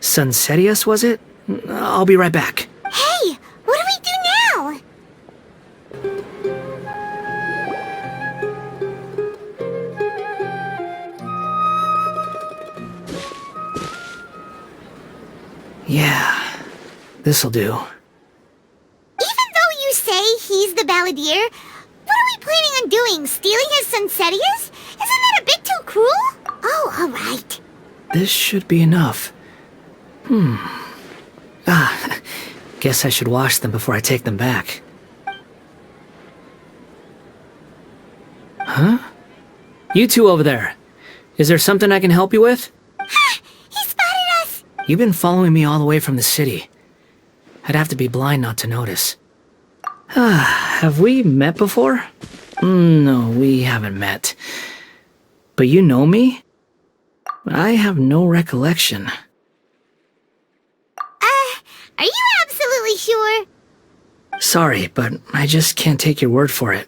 Sunsettias, was it? I'll be right back. Hey, what do we do now? Yeah, this'll do. Even though you say he's the balladeer, what are we planning on doing? Stealing his Sunsettias? Isn't that a bit too cruel? Oh, all right. This should be enough. Guess I should wash them before I take them back. Huh? You two over there. Is there something I can help you with? He spotted us! You've been following me all the way from the city. I'd have to be blind not to notice. Have we met before? No, we haven't met. But you know me? I have no recollection. Are you absolutely sure? Sorry, but I just can't take your word for it.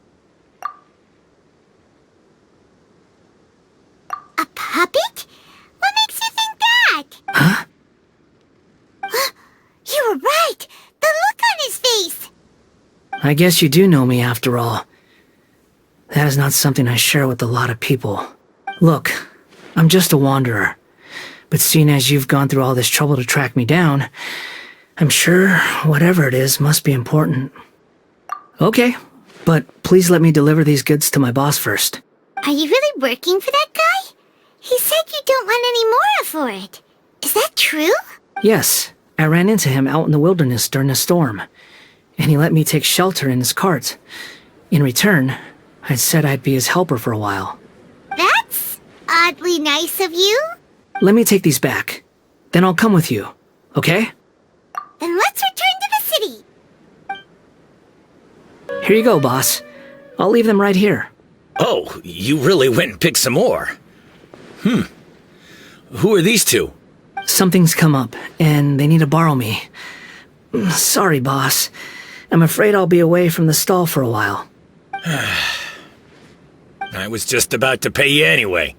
A puppet? What makes you think that? Huh? You were right! The look on his face! I guess you do know me after all. That is not something I share with a lot of people. Look, I'm just a wanderer. But seeing as you've gone through all this trouble to track me down, I'm sure whatever it is must be important. Okay, but please let me deliver these goods to my boss first. Are you really working for that guy? He said you don't want any more for it. Is that true? Yes, I ran into him out in the wilderness during a storm, and he let me take shelter in his cart. In return, I said I'd be his helper for a while. That's oddly nice of you. Let me take these back. Then I'll come with you, okay? Then let's return to the city. Here you go, boss. I'll leave them right here. Oh, you really went and picked some more. Who are these two? Something's come up, and they need to borrow me. Sorry, boss. I'm afraid I'll be away from the stall for a while. I was just about to pay you anyway.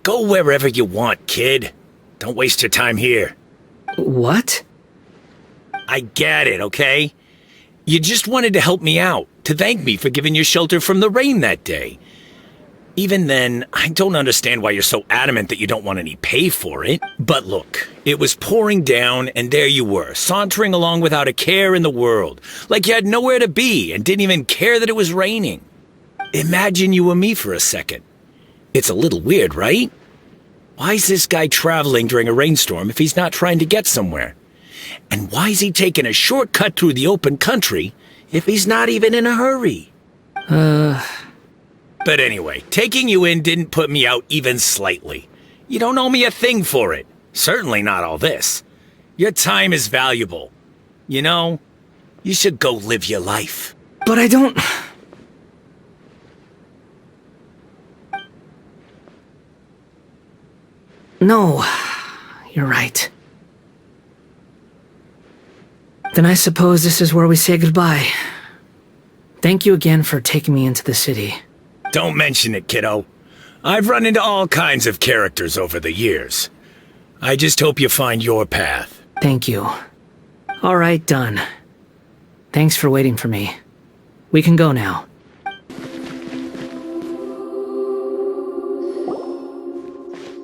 Go wherever you want, kid. Don't waste your time here. What? I get it, okay? You just wanted to help me out, to thank me for giving you shelter from the rain that day. Even then, I don't understand why you're so adamant that you don't want any pay for it. But look, it was pouring down, and there you were, sauntering along without a care in the world, like you had nowhere to be and didn't even care that it was raining. Imagine you were me for a second. It's a little weird, right? Why is this guy traveling during a rainstorm if he's not trying to get somewhere? And why is he taking a shortcut through the open country if he's not even in a hurry? But anyway, taking you in didn't put me out even slightly. You don't owe me a thing for it. Certainly not all this. Your time is valuable. You know, you should go live your life. But I don't... No, you're right. Then I suppose this is where we say goodbye. Thank you again for taking me into the city. Don't mention it, kiddo. I've run into all kinds of characters over the years. I just hope you find your path. Thank you. All right, done. Thanks for waiting for me. We can go now.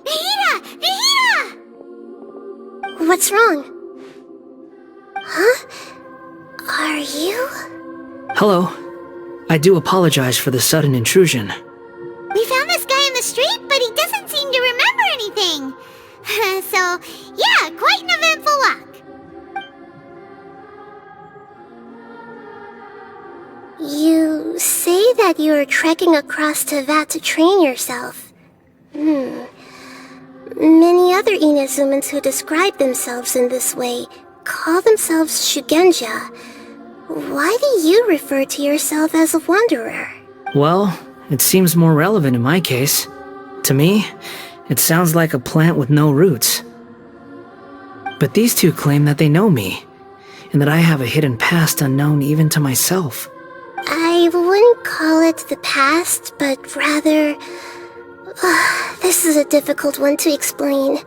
Nahida! What's wrong? Huh? Are you? Hello. I do apologize for the sudden intrusion. We found this guy in the street, but he doesn't seem to remember anything. So, yeah, quite an eventful walk. You say that you're trekking across Teyvat to train yourself. Many other Inazumans who describe themselves in this way call themselves Shugenja. Why do you refer to yourself as a wanderer? Well, it seems more relevant in my case. To me, it sounds like a plant with no roots. But these two claim that they know me, and that I have a hidden past unknown even to myself. I wouldn't call it the past, but rather... this is a difficult one to explain.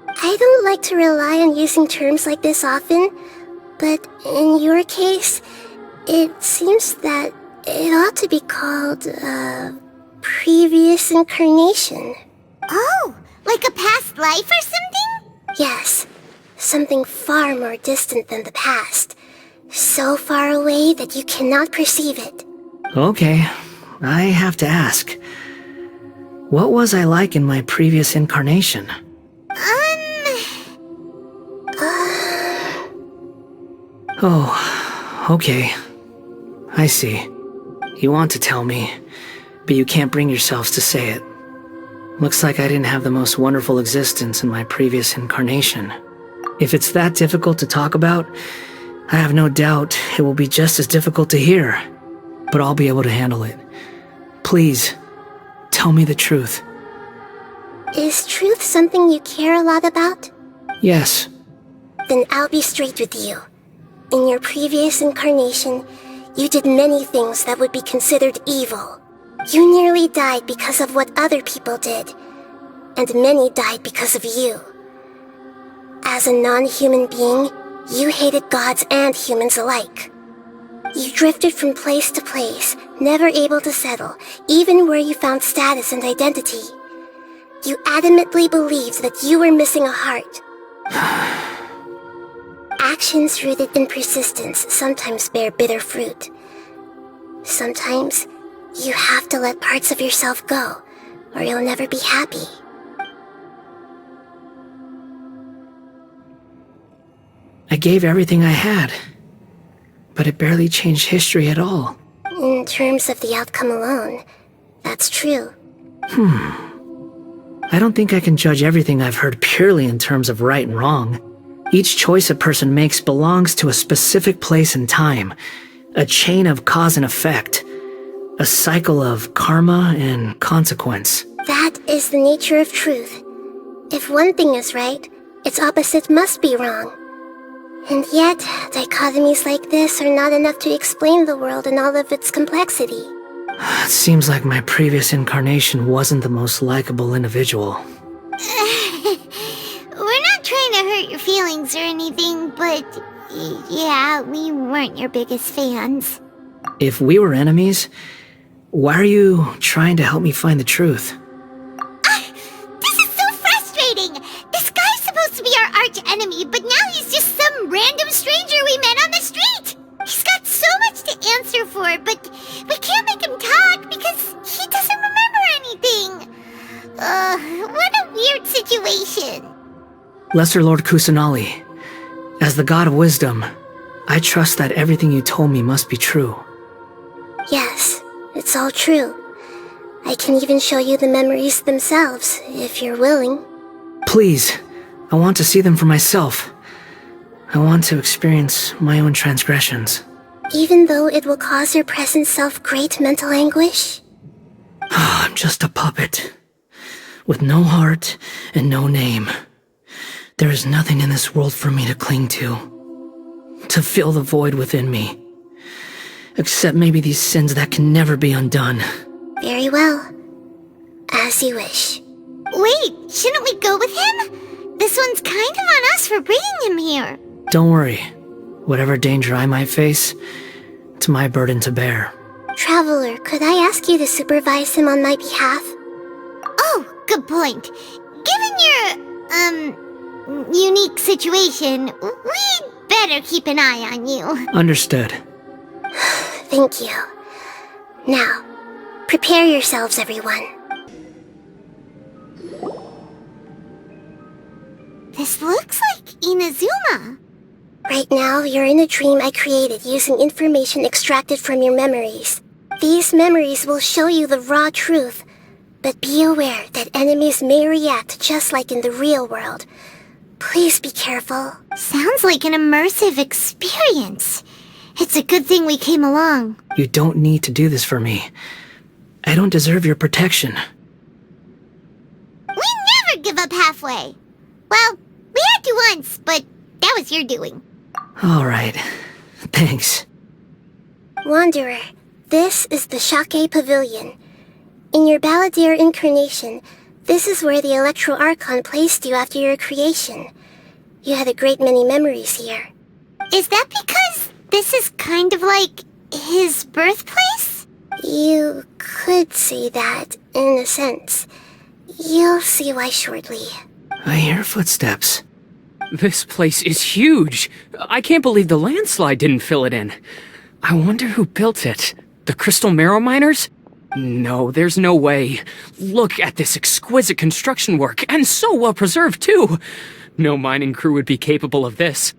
I don't like to rely on using terms like this often, but in your case, it seems that it ought to be called, previous incarnation. Oh, like a past life or something? Yes, something far more distant than the past. So far away that you cannot perceive it. Okay, I have to ask. What was I like in my previous incarnation? Oh, okay. I see. You want to tell me, but you can't bring yourselves to say it. Looks like I didn't have the most wonderful existence in my previous incarnation. If it's that difficult to talk about, I have no doubt it will be just as difficult to hear. but I'll be able to handle it. Please, tell me the truth. Is truth something you care a lot about? Yes. Then I'll be straight with you. In your previous incarnation, you did many things that would be considered evil. You nearly died because of what other people did, and many died because of you. As a non-human being, you hated gods and humans alike. You drifted from place to place, never able to settle, even where you found status and identity. You adamantly believed that you were missing a heart. Actions rooted in persistence sometimes bear bitter fruit. Sometimes, you have to let parts of yourself go, or you'll never be happy. I gave everything I had, but it barely changed history at all. In terms of the outcome alone, that's true. I don't think I can judge everything I've heard purely in terms of right and wrong. Each choice a person makes belongs to a specific place and time, a chain of cause and effect, a cycle of karma and consequence. That is the nature of truth. If one thing is right, its opposite must be wrong. And yet, dichotomies like this are not enough to explain the world in all of its complexity. It seems like my previous incarnation wasn't the most likable individual. We're not trying to hurt your feelings or anything, but yeah, we weren't your biggest fans. If we were enemies, why are you trying to help me find the truth? This is so frustrating! This guy's supposed to be our arch enemy, but now he's just some random stranger we met on the street! He's got so much to answer for, but we can't make him talk because he doesn't remember anything! What a weird situation. Lesser Lord Kusanali, as the god of wisdom, I trust that everything you told me must be true. Yes, it's all true. I can even show you the memories themselves, if you're willing. Please, I want to see them for myself. I want to experience my own transgressions. Even though it will cause your present self great mental anguish? I'm just a puppet, with no heart and no name. There is nothing in this world for me to cling to fill the void within me. Except maybe these sins that can never be undone. Very well. As you wish. Wait, shouldn't we go with him? This one's kind of on us for bringing him here. Don't worry. Whatever danger I might face, it's my burden to bear. Traveler, could I ask you to supervise him on my behalf? Oh, good point. Given your, unique situation, we'd better keep an eye on you. Understood. Thank you. Now, prepare yourselves, everyone. This looks like Inazuma. Right now, you're in a dream I created using information extracted from your memories. These memories will show you the raw truth, but be aware that enemies may react just like in the real world. Please be careful. Sounds like an immersive experience. It's a good thing we came along. You don't need to do this for me. I don't deserve your protection. We never give up halfway. Well, we had to once, but that was your doing. All right. Thanks. Wanderer, this is the Shake Pavilion. In your Balladeer incarnation, this is where the Electro Archon placed you after your creation. You had a great many memories here. Is that because this is kind of like his birthplace? You could say that, in a sense. You'll see why shortly. I hear footsteps. This place is huge. I can't believe the landslide didn't fill it in. I wonder who built it. The crystal marrow miners? No, there's no way. Look at this exquisite construction work, and so well preserved, too. No mining crew would be capable of this.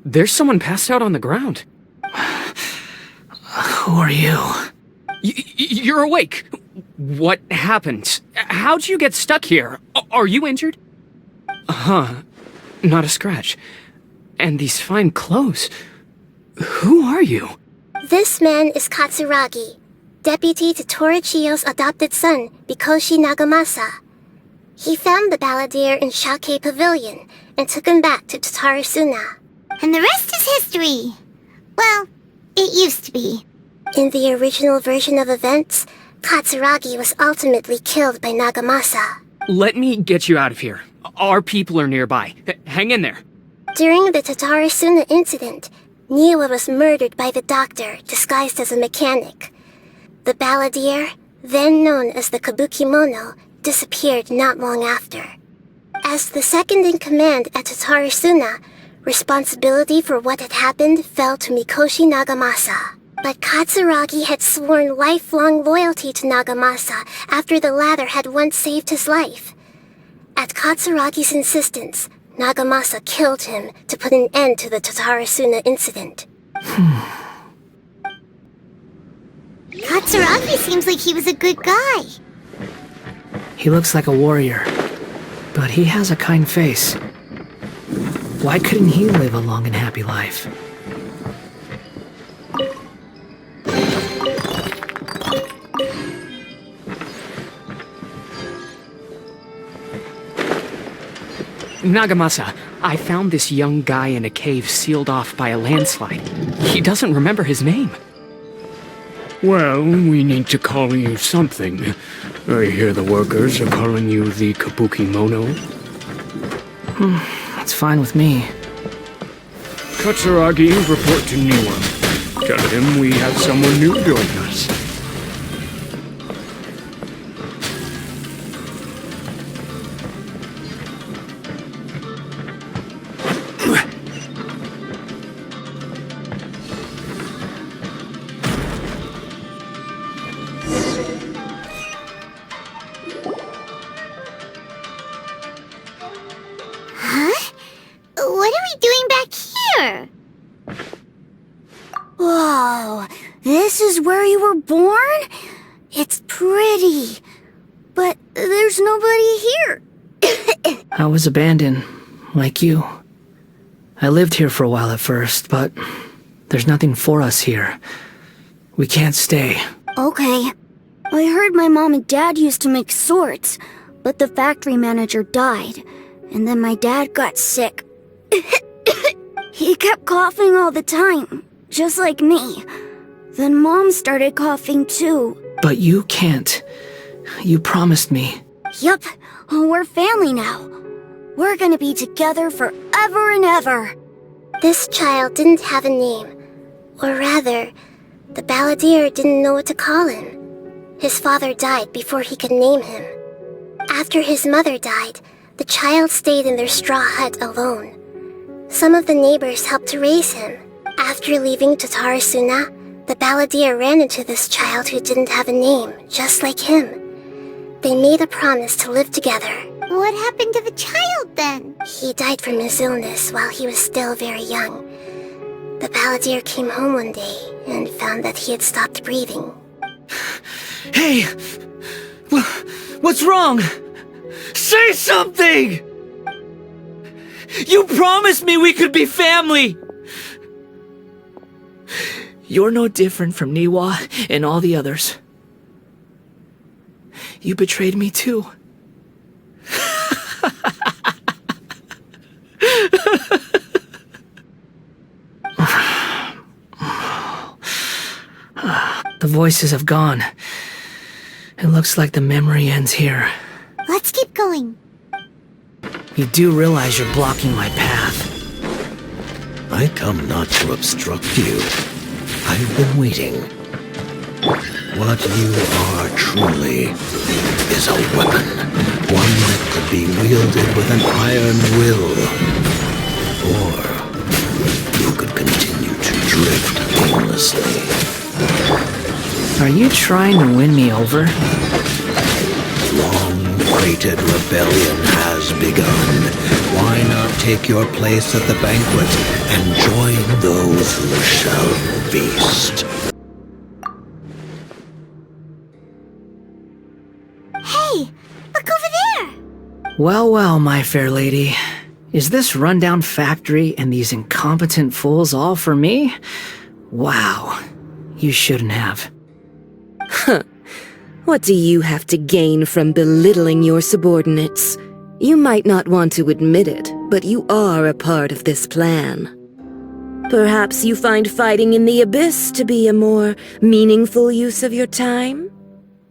There's someone passed out on the ground. Who are you? You're awake. What happened? How'd you get stuck here? Are you injured? Not a scratch. And these fine clothes. Who are you? This man is Katsuragi, deputy to Torichiyo's adopted son, Mikoshi Nagamasa. He found the balladeer in Shake Pavilion and took him back to Tatarasuna. And the rest is history. Well, it used to be. In the original version of events, Katsuragi was ultimately killed by Nagamasa. Let me get you out of here. Our people are nearby. Hang in there. During the Tatarasuna incident, Niwa was murdered by the doctor disguised as a mechanic. The balladeer, then known as the Kabukimono, disappeared not long after. As the second-in-command at Tatarasuna, responsibility for what had happened fell to Mikoshi Nagamasa. But Katsuragi had sworn lifelong loyalty to Nagamasa after the latter had once saved his life. At Katsuragi's insistence, Nagamasa killed him to put an end to the Tatarasuna incident. Katsuragi seems like he was a good guy. He looks like a warrior, but he has a kind face. Why couldn't he live a long and happy life? Nagamasa, I found this young guy in a cave sealed off by a landslide. He doesn't remember his name. Well, we need to call you something. I hear the workers are calling you the Kabukimono. That's fine with me. Katsuragi, report to Niwa. Tell him we have someone new join us. What are we doing back here? Whoa, this is where you were born? It's pretty, but there's nobody here. I was abandoned, like you. I lived here for a while at first, but there's nothing for us here. We can't stay. Okay. I heard my mom and dad used to make swords, but the factory manager died, and then my dad got sick. He kept coughing all the time, just like me. Then Mom started coughing too. But you can't. You promised me. Yup, we're family now. We're gonna be together forever and ever. This child didn't have a name. Or rather, the balladeer didn't know what to call him. His father died before he could name him. After his mother died, the child stayed in their straw hut alone. Some of the neighbors helped to raise him. After leaving Tatarasuna, the balladeer ran into this child who didn't have a name, just like him. They made a promise to live together. What happened to the child then? He died from his illness while he was still very young. The balladeer came home one day and found that he had stopped breathing. Hey! What's wrong? Say something! You promised me we could be family! You're no different from Niwa and all the others. You betrayed me too. The voices have gone. It looks like the memory ends here. Let's keep going. You do realize you're blocking my path. I come not to obstruct you. I've been waiting. What you are truly is a weapon. One that could be wielded with an iron will. Or you could continue to drift aimlessly. Are you trying to win me over? Long-awaited rebellion has begun. Why not take your place at the banquet and join those who shall feast? Hey, look over there! Well, well, my fair lady. Is this rundown factory and these incompetent fools all for me? Wow. You shouldn't have. What do you have to gain from belittling your subordinates? You might not want to admit it, but you are a part of this plan. Perhaps you find fighting in the abyss to be a more meaningful use of your time?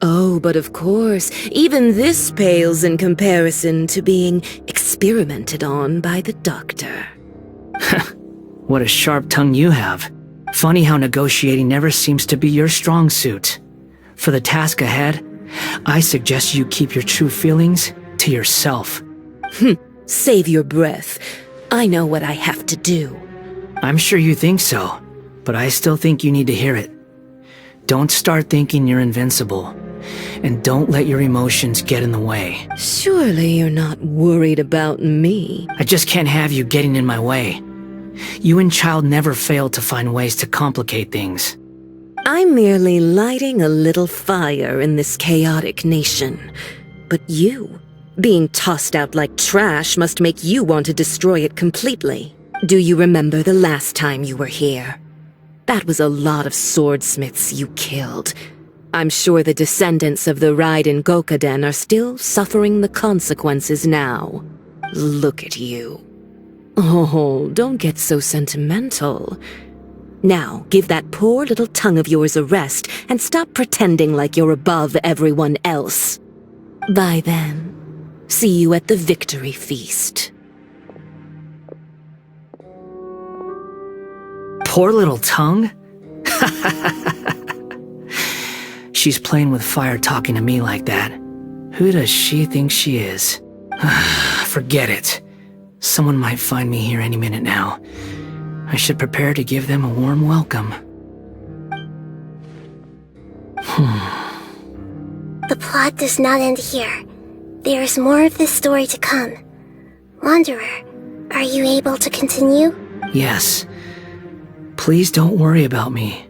Oh, but of course, even this pales in comparison to being experimented on by the doctor. What a sharp tongue you have. Funny how negotiating never seems to be your strong suit. For the task ahead, I suggest you keep your true feelings to yourself. Save your breath. I know what I have to do. I'm sure you think so, but I still think you need to hear it. Don't start thinking you're invincible, and don't let your emotions get in the way. Surely you're not worried about me. I just can't have you getting in my way. You and Child never fail to find ways to complicate things. I'm merely lighting a little fire in this chaotic nation. But you, being tossed out like trash, must make you want to destroy it completely. Do you remember the last time you were here? That was a lot of swordsmiths you killed. I'm sure the descendants of the Raiden Gokaden are still suffering the consequences now. Look at you. Oh, don't get so sentimental. Now, give that poor little tongue of yours a rest and stop pretending like you're above everyone else. Bye then. See you at the victory feast. Poor little tongue? She's playing with fire talking to me like that. Who does she think she is? Forget it. Someone might find me here any minute now. I should prepare to give them a warm welcome. The plot does not end here. There is more of this story to come. Wanderer, are you able to continue? Yes. Please don't worry about me.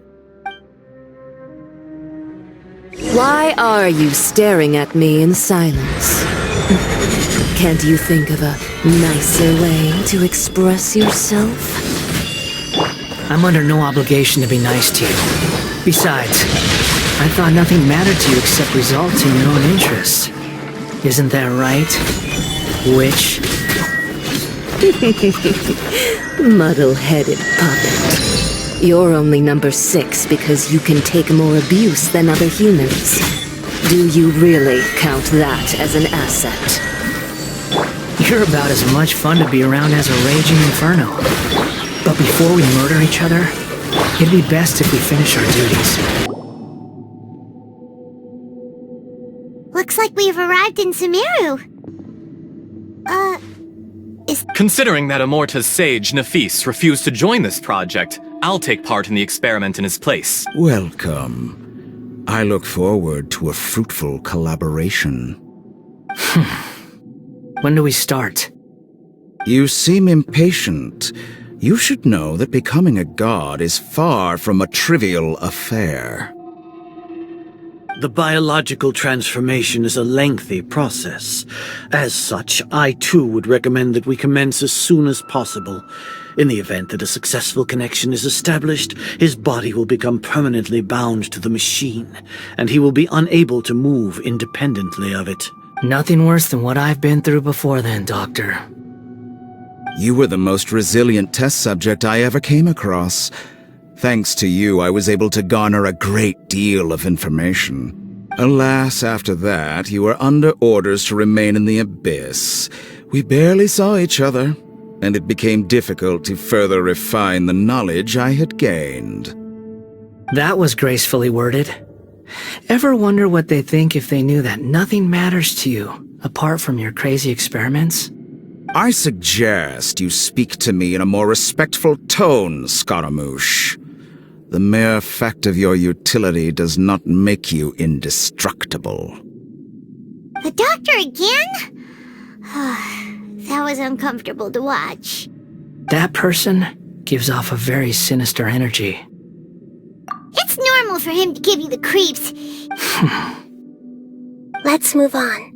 Why are you staring at me in silence? Can't you think of a nicer way to express yourself? I'm under no obligation to be nice to you. Besides, I thought nothing mattered to you except results in your own interests. Isn't that right, witch? Muddle-headed puppet. You're only number 6 because you can take more abuse than other humans. Do you really count that as an asset? You're about as much fun to be around as a raging inferno. But before we murder each other, it'd be best if we finish our duties. Looks like we've arrived in Sumeru. Considering that Amorta's sage, Nafis, refused to join this project, I'll take part in the experiment in his place. Welcome. I look forward to a fruitful collaboration. When do we start? You seem impatient. You should know that becoming a god is far from a trivial affair. The biological transformation is a lengthy process. As such, I too would recommend that we commence as soon as possible. In the event that a successful connection is established, his body will become permanently bound to the machine, and he will be unable to move independently of it. Nothing worse than what I've been through before then, Doctor. You were the most resilient test subject I ever came across. Thanks to you, I was able to garner a great deal of information. Alas, after that, you were under orders to remain in the abyss. We barely saw each other, and it became difficult to further refine the knowledge I had gained. That was gracefully worded. Ever wonder what they think if they knew that nothing matters to you, apart from your crazy experiments? I suggest you speak to me in a more respectful tone, Scaramouche. The mere fact of your utility does not make you indestructible. The doctor again? That was uncomfortable to watch. That person gives off a very sinister energy. It's normal for him to give you the creeps. Let's move on.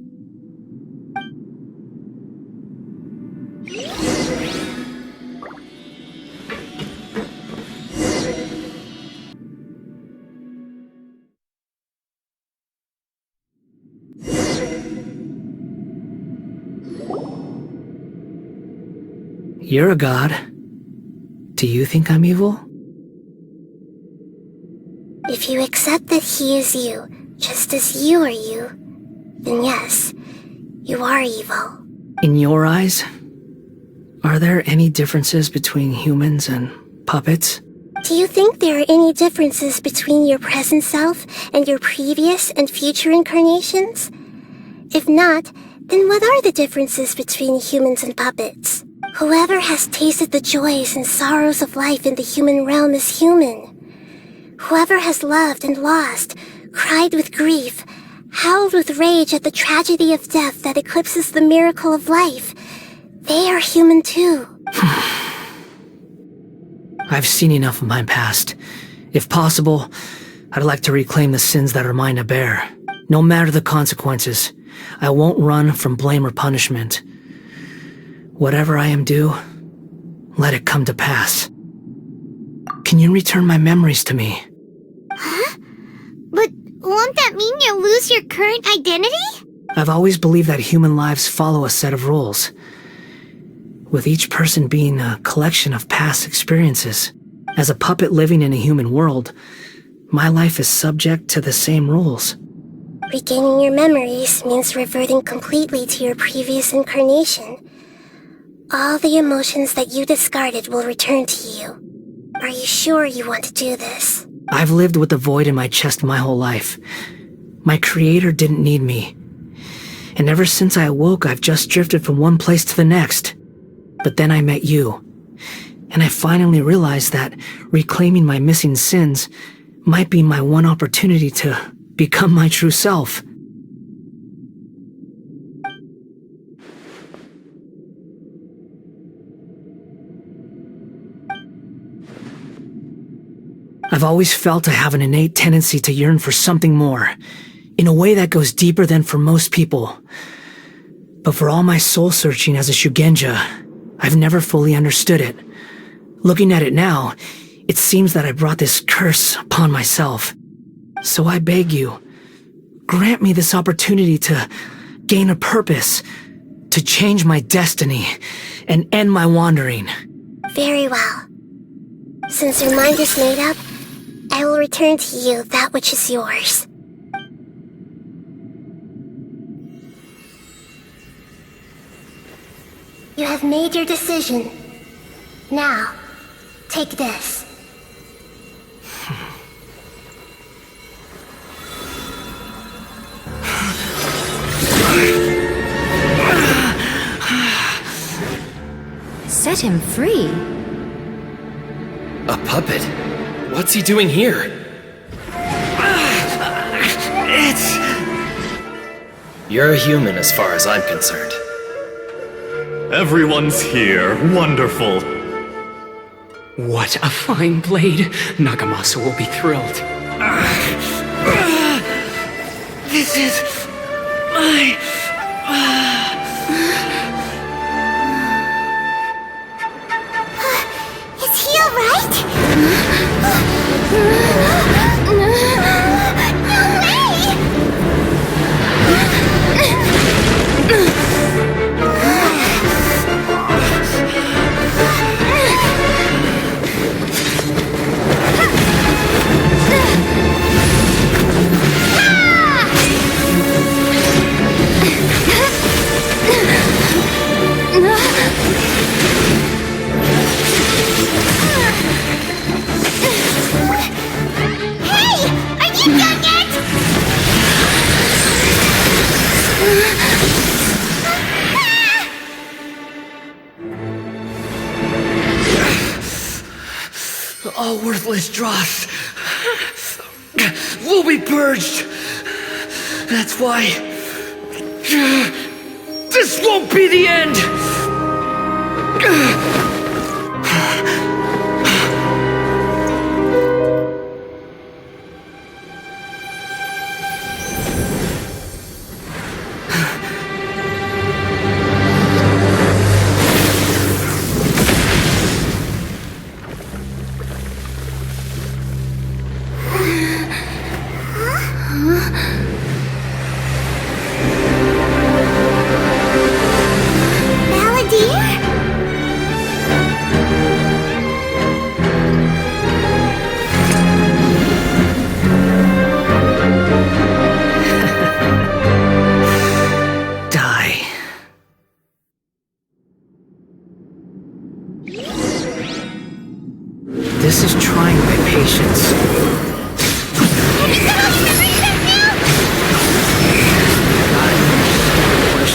You're a god. Do you think I'm evil? If you accept that he is you, just as you are you, then yes, you are evil. In your eyes, are there any differences between humans and puppets? Do you think there are any differences between your present self and your previous and future incarnations? If not, then what are the differences between humans and puppets? Whoever has tasted the joys and sorrows of life in the human realm is human. Whoever has loved and lost, cried with grief, howled with rage at the tragedy of death that eclipses the miracle of life, they are human too. I've seen enough of my past. If possible, I'd like to reclaim the sins that are mine to bear. No matter the consequences, I won't run from blame or punishment. Whatever I am due, let it come to pass. Can you return my memories to me? Huh? But won't that mean you'll lose your current identity? I've always believed that human lives follow a set of rules, with each person being a collection of past experiences. As a puppet living in a human world, my life is subject to the same rules. Regaining your memories means reverting completely to your previous incarnation. All the emotions that you discarded will return to you. Are you sure you want to do this? I've lived with the void in my chest my whole life. My creator didn't need me. And ever since I awoke, I've just drifted from one place to the next. But then I met you. And I finally realized that reclaiming my missing sins might be my one opportunity to become my true self. I've always felt I have an innate tendency to yearn for something more, in a way that goes deeper than for most people. But for all my soul-searching as a Shugenja, I've never fully understood it. Looking at it now, it seems that I brought this curse upon myself. So I beg you, grant me this opportunity to gain a purpose, to change my destiny, and end my wandering. Very well. Since your mind is made up, I will return to you that which is yours. You have made your decision. Now, take this. Set him free? A puppet? What's he doing here? You're a human as far as I'm concerned. Everyone's here. Wonderful. What a fine blade. Nagamasa will be thrilled. This is my... Is he alright? All worthless dross will be purged. That's why this won't be the end.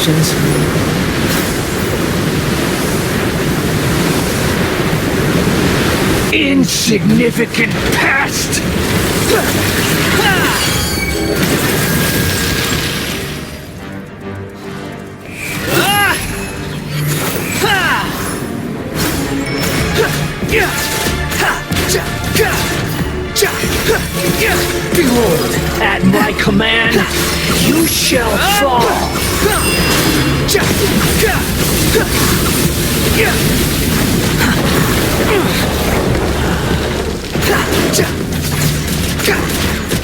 questions? Insignificant past! Behold, at my command, you shall fall!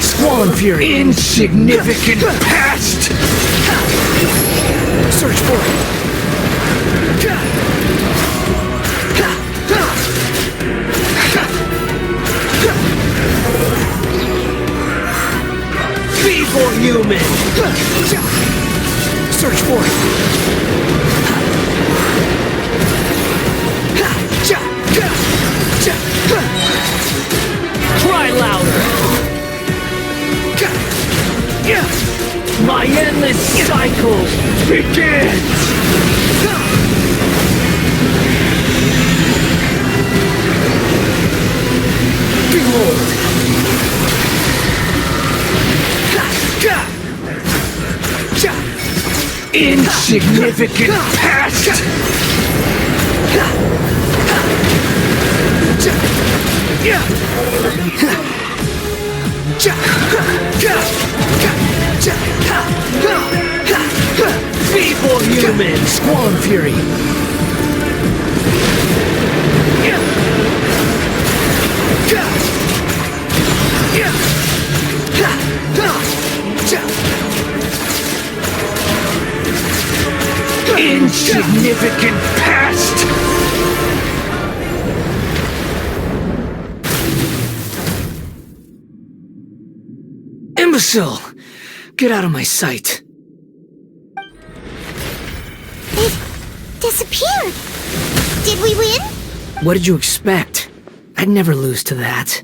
Squall Fury! Insignificant past! Search for it! Feeble human! Search for it! Cry louder! My endless cycle begins! Behold! Insignificant past! Feeble human! Squall Fury! Insignificant past! Imbecile! Get out of my sight! It disappeared. Did we win? What did you expect? I'd never lose to that.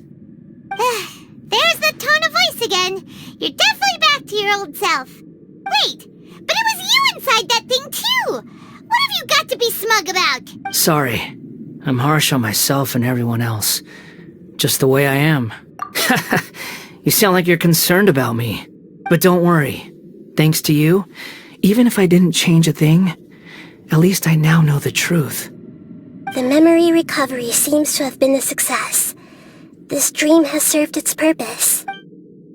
There's the tone of voice again. You're definitely back to your old self. Wait, but it was you inside that thing too. What have you got to be smug about? Sorry. I'm harsh on myself and everyone else. Just the way I am. You sound like you're concerned about me. But don't worry. Thanks to you, even if I didn't change a thing, at least I now know the truth. The memory recovery seems to have been a success. This dream has served its purpose.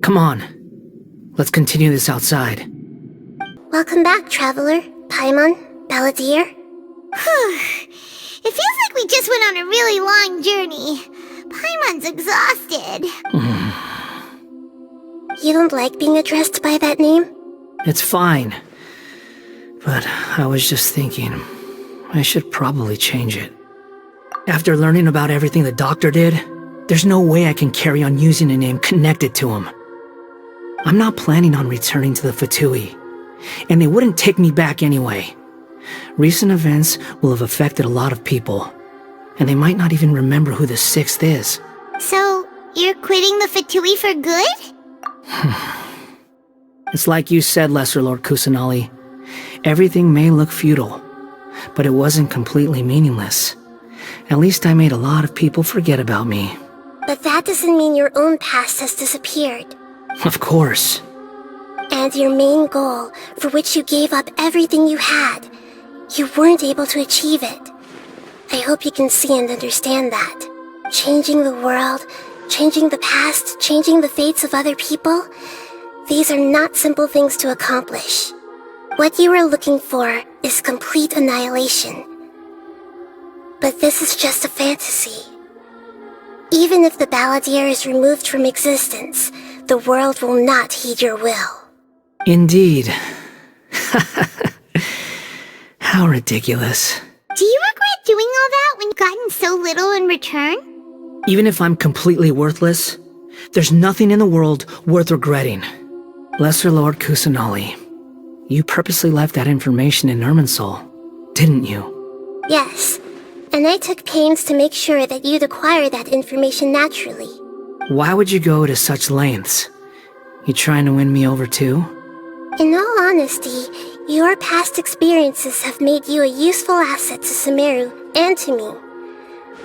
Come on. Let's continue this outside. Welcome back, Traveler, Paimon, Balladeer. It feels like we just went on a really long journey. Paimon's exhausted. You don't like being addressed by that name? It's fine. But I was just thinking, I should probably change it. After learning about everything the doctor did, there's no way I can carry on using a name connected to him. I'm not planning on returning to the Fatui, and they wouldn't take me back anyway. Recent events will have affected a lot of people, and they might not even remember who the Sixth is. So, you're quitting the Fatui for good? It's like you said, Lesser Lord Kusanali. Everything may look futile, but it wasn't completely meaningless. At least I made a lot of people forget about me. But that doesn't mean your own past has disappeared. Of course. And your main goal, for which you gave up everything you had, you weren't able to achieve it. I hope you can see and understand that. Changing the world, changing the past, changing the fates of other people, these are not simple things to accomplish. What you are looking for is complete annihilation. But this is just a fantasy. Even if the Balladeer is removed from existence, the world will not heed your will. Indeed. How ridiculous. Do you regret doing all that when you've gotten so little in return? Even if I'm completely worthless, there's nothing in the world worth regretting. Lesser Lord Kusanali, you purposely left that information in Irminsul, didn't you? Yes, and I took pains to make sure that you'd acquire that information naturally. Why would you go to such lengths? You trying to win me over too? In all honesty, your past experiences have made you a useful asset to Sumeru and to me.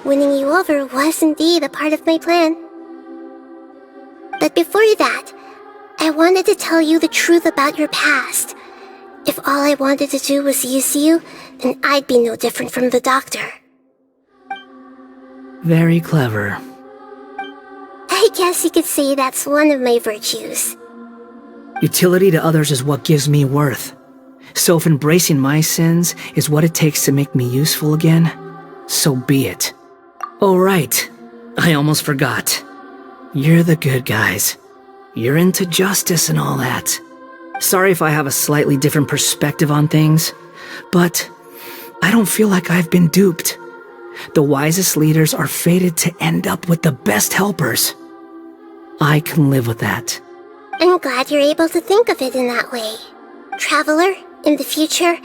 Winning you over was indeed a part of my plan. But before that, I wanted to tell you the truth about your past. If all I wanted to do was use you, then I'd be no different from the doctor. Very clever. I guess you could say that's one of my virtues. Utility to others is what gives me worth. So if embracing my sins is what it takes to make me useful again, so be it. Oh right, I almost forgot. You're the good guys. You're into justice and all that. Sorry if I have a slightly different perspective on things, but I don't feel like I've been duped. The wisest leaders are fated to end up with the best helpers. I can live with that. I'm glad you're able to think of it in that way. Traveler, in the future,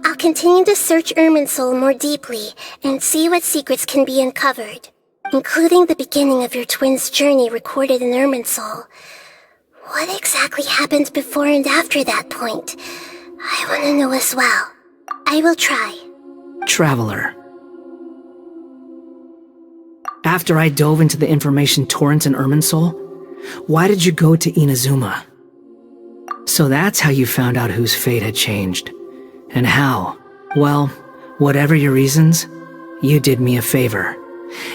I'll continue to search Irminsul more deeply and see what secrets can be uncovered, including the beginning of your twins' journey recorded in Irminsul. What exactly happened before and after that point? I want to know as well. I will try. Traveler. After I dove into the information torrent in Irminsul, why did you go to Inazuma? So that's how you found out whose fate had changed. And how? Well, whatever your reasons, you did me a favor.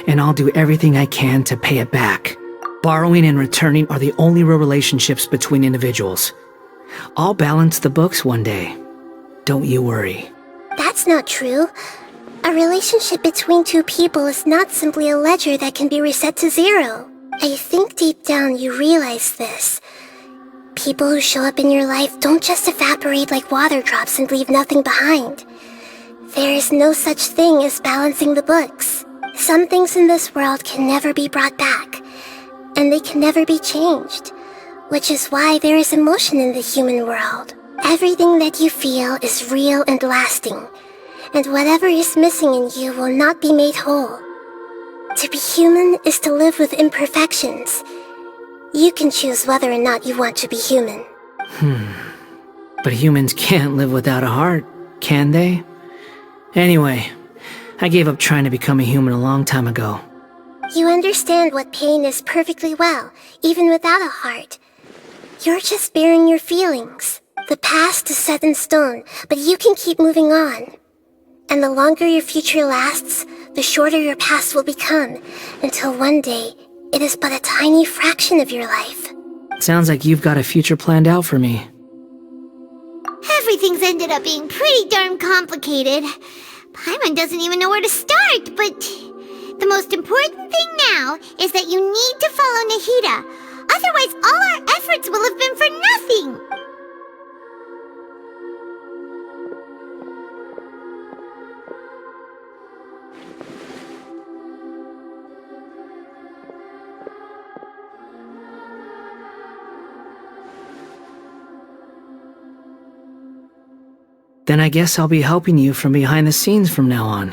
And I'll do everything I can to pay it back. Borrowing and returning are the only real relationships between individuals. I'll balance the books one day. Don't you worry. That's not true. A relationship between two people is not simply a ledger that can be reset to zero. I think deep down you realize this. People who show up in your life don't just evaporate like water drops and leave nothing behind. There is no such thing as balancing the books. Some things in this world can never be brought back, and they can never be changed, which is why there is emotion in the human world. Everything that you feel is real and lasting, and whatever is missing in you will not be made whole. To be human is to live with imperfections. You can choose whether or not you want to be human. But humans can't live without a heart, can they? Anyway, I gave up trying to become a human a long time ago. You understand what pain is perfectly well, even without a heart. You're just bearing your feelings. The past is set in stone, but you can keep moving on. And the longer your future lasts, the shorter your past will become, until one day, it is but a tiny fraction of your life. Sounds like you've got a future planned out for me. Everything's ended up being pretty darn complicated. Paimon doesn't even know where to start, but the most important thing now is that you need to follow Nahida. Otherwise, all our efforts will have been for nothing. Then I guess I'll be helping you from behind the scenes from now on.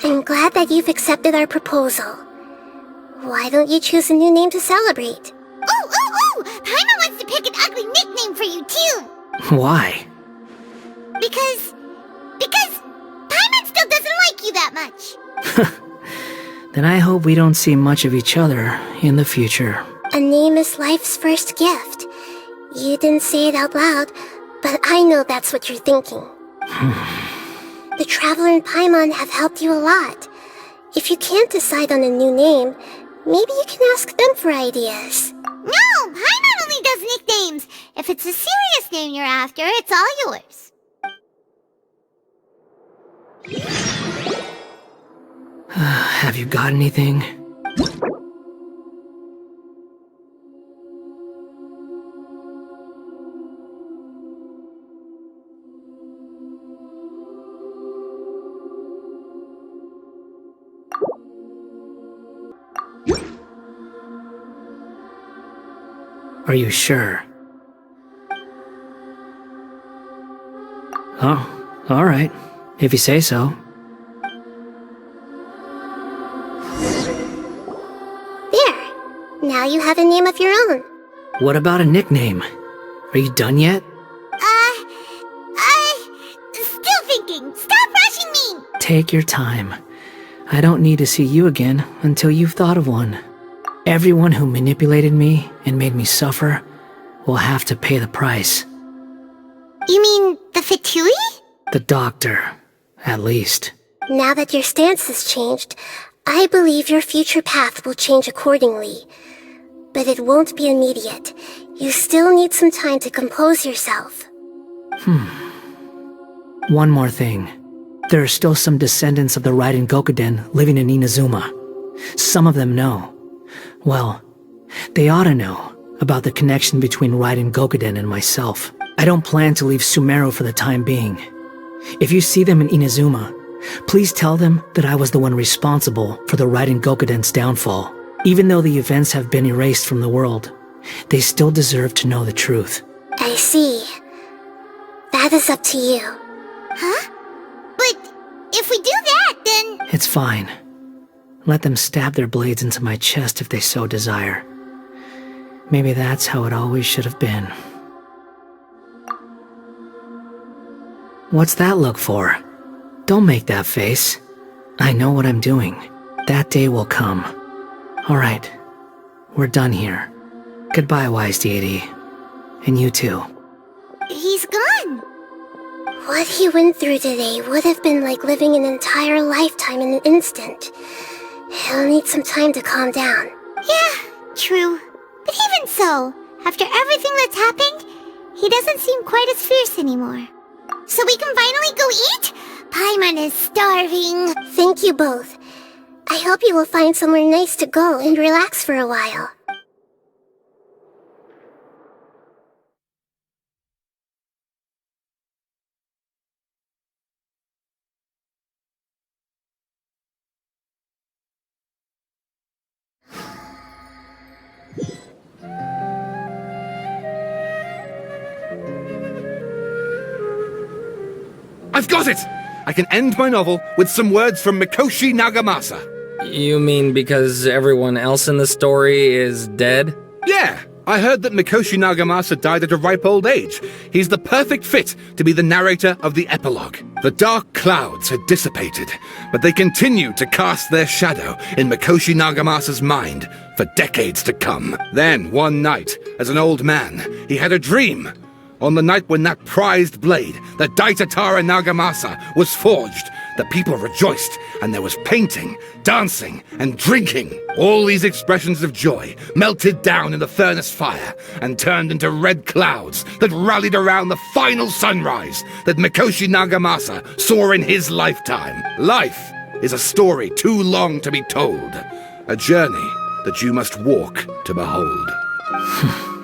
I'm glad that you've accepted our proposal. Why don't you choose a new name to celebrate? Ooh! Paimon wants to pick an ugly nickname for you, too! Why? Because Paimon still doesn't like you that much! Then I hope we don't see much of each other in the future. A name is life's first gift. You didn't say it out loud, but I know that's what you're thinking. The Traveler and Paimon have helped you a lot. If you can't decide on a new name, maybe you can ask them for ideas. No! Paimon only does nicknames! If it's a serious name you're after, it's all yours. Have you got anything? Are you sure? Oh, all right. If you say so. There. Now you have a name of your own. What about a nickname? Are you done yet? Still thinking. Stop rushing me! Take your time. I don't need to see you again until you've thought of one. Everyone who manipulated me and made me suffer will have to pay the price. You mean the Fatui? The doctor, at least. Now that your stance has changed, I believe your future path will change accordingly. But it won't be immediate. You still need some time to compose yourself. One more thing. There are still some descendants of the Raiden Gokuden living in Inazuma. Some of them know. Well, they ought to know about the connection between Raiden Gokuden and myself. I don't plan to leave Sumeru for the time being. If you see them in Inazuma, please tell them that I was the one responsible for the Raiden Gokuden's downfall. Even though the events have been erased from the world, they still deserve to know the truth. I see. That is up to you. Huh? But if we do that, then... It's fine. Let them stab their blades into my chest if they so desire. Maybe that's how it always should have been. What's that look for? Don't make that face. I know what I'm doing. That day will come. Alright, we're done here. Goodbye, wise deity. And you too. He's gone. What he went through today would have been like living an entire lifetime in an instant. He'll need some time to calm down. Yeah, true. But even so, after everything that's happened, he doesn't seem quite as fierce anymore. So we can finally go eat? Paimon is starving. Thank you both. I hope you will find somewhere nice to go and relax for a while. I've got it! I can end my novel with some words from Mikoshi Nagamasa. You mean because everyone else in the story is dead? Yeah, I heard that Mikoshi Nagamasa died at a ripe old age. He's the perfect fit to be the narrator of the epilogue. The dark clouds had dissipated, but they continued to cast their shadow in Mikoshi Nagamasa's mind for decades to come. Then, one night, as an old man, he had a dream. On the night when that prized blade, the Daitatara Nagamasa, was forged, the people rejoiced, and there was painting, dancing, and drinking. All these expressions of joy melted down in the furnace fire and turned into red clouds that rallied around the final sunrise that Mikoshi Nagamasa saw in his lifetime. Life is a story too long to be told, a journey that you must walk to behold.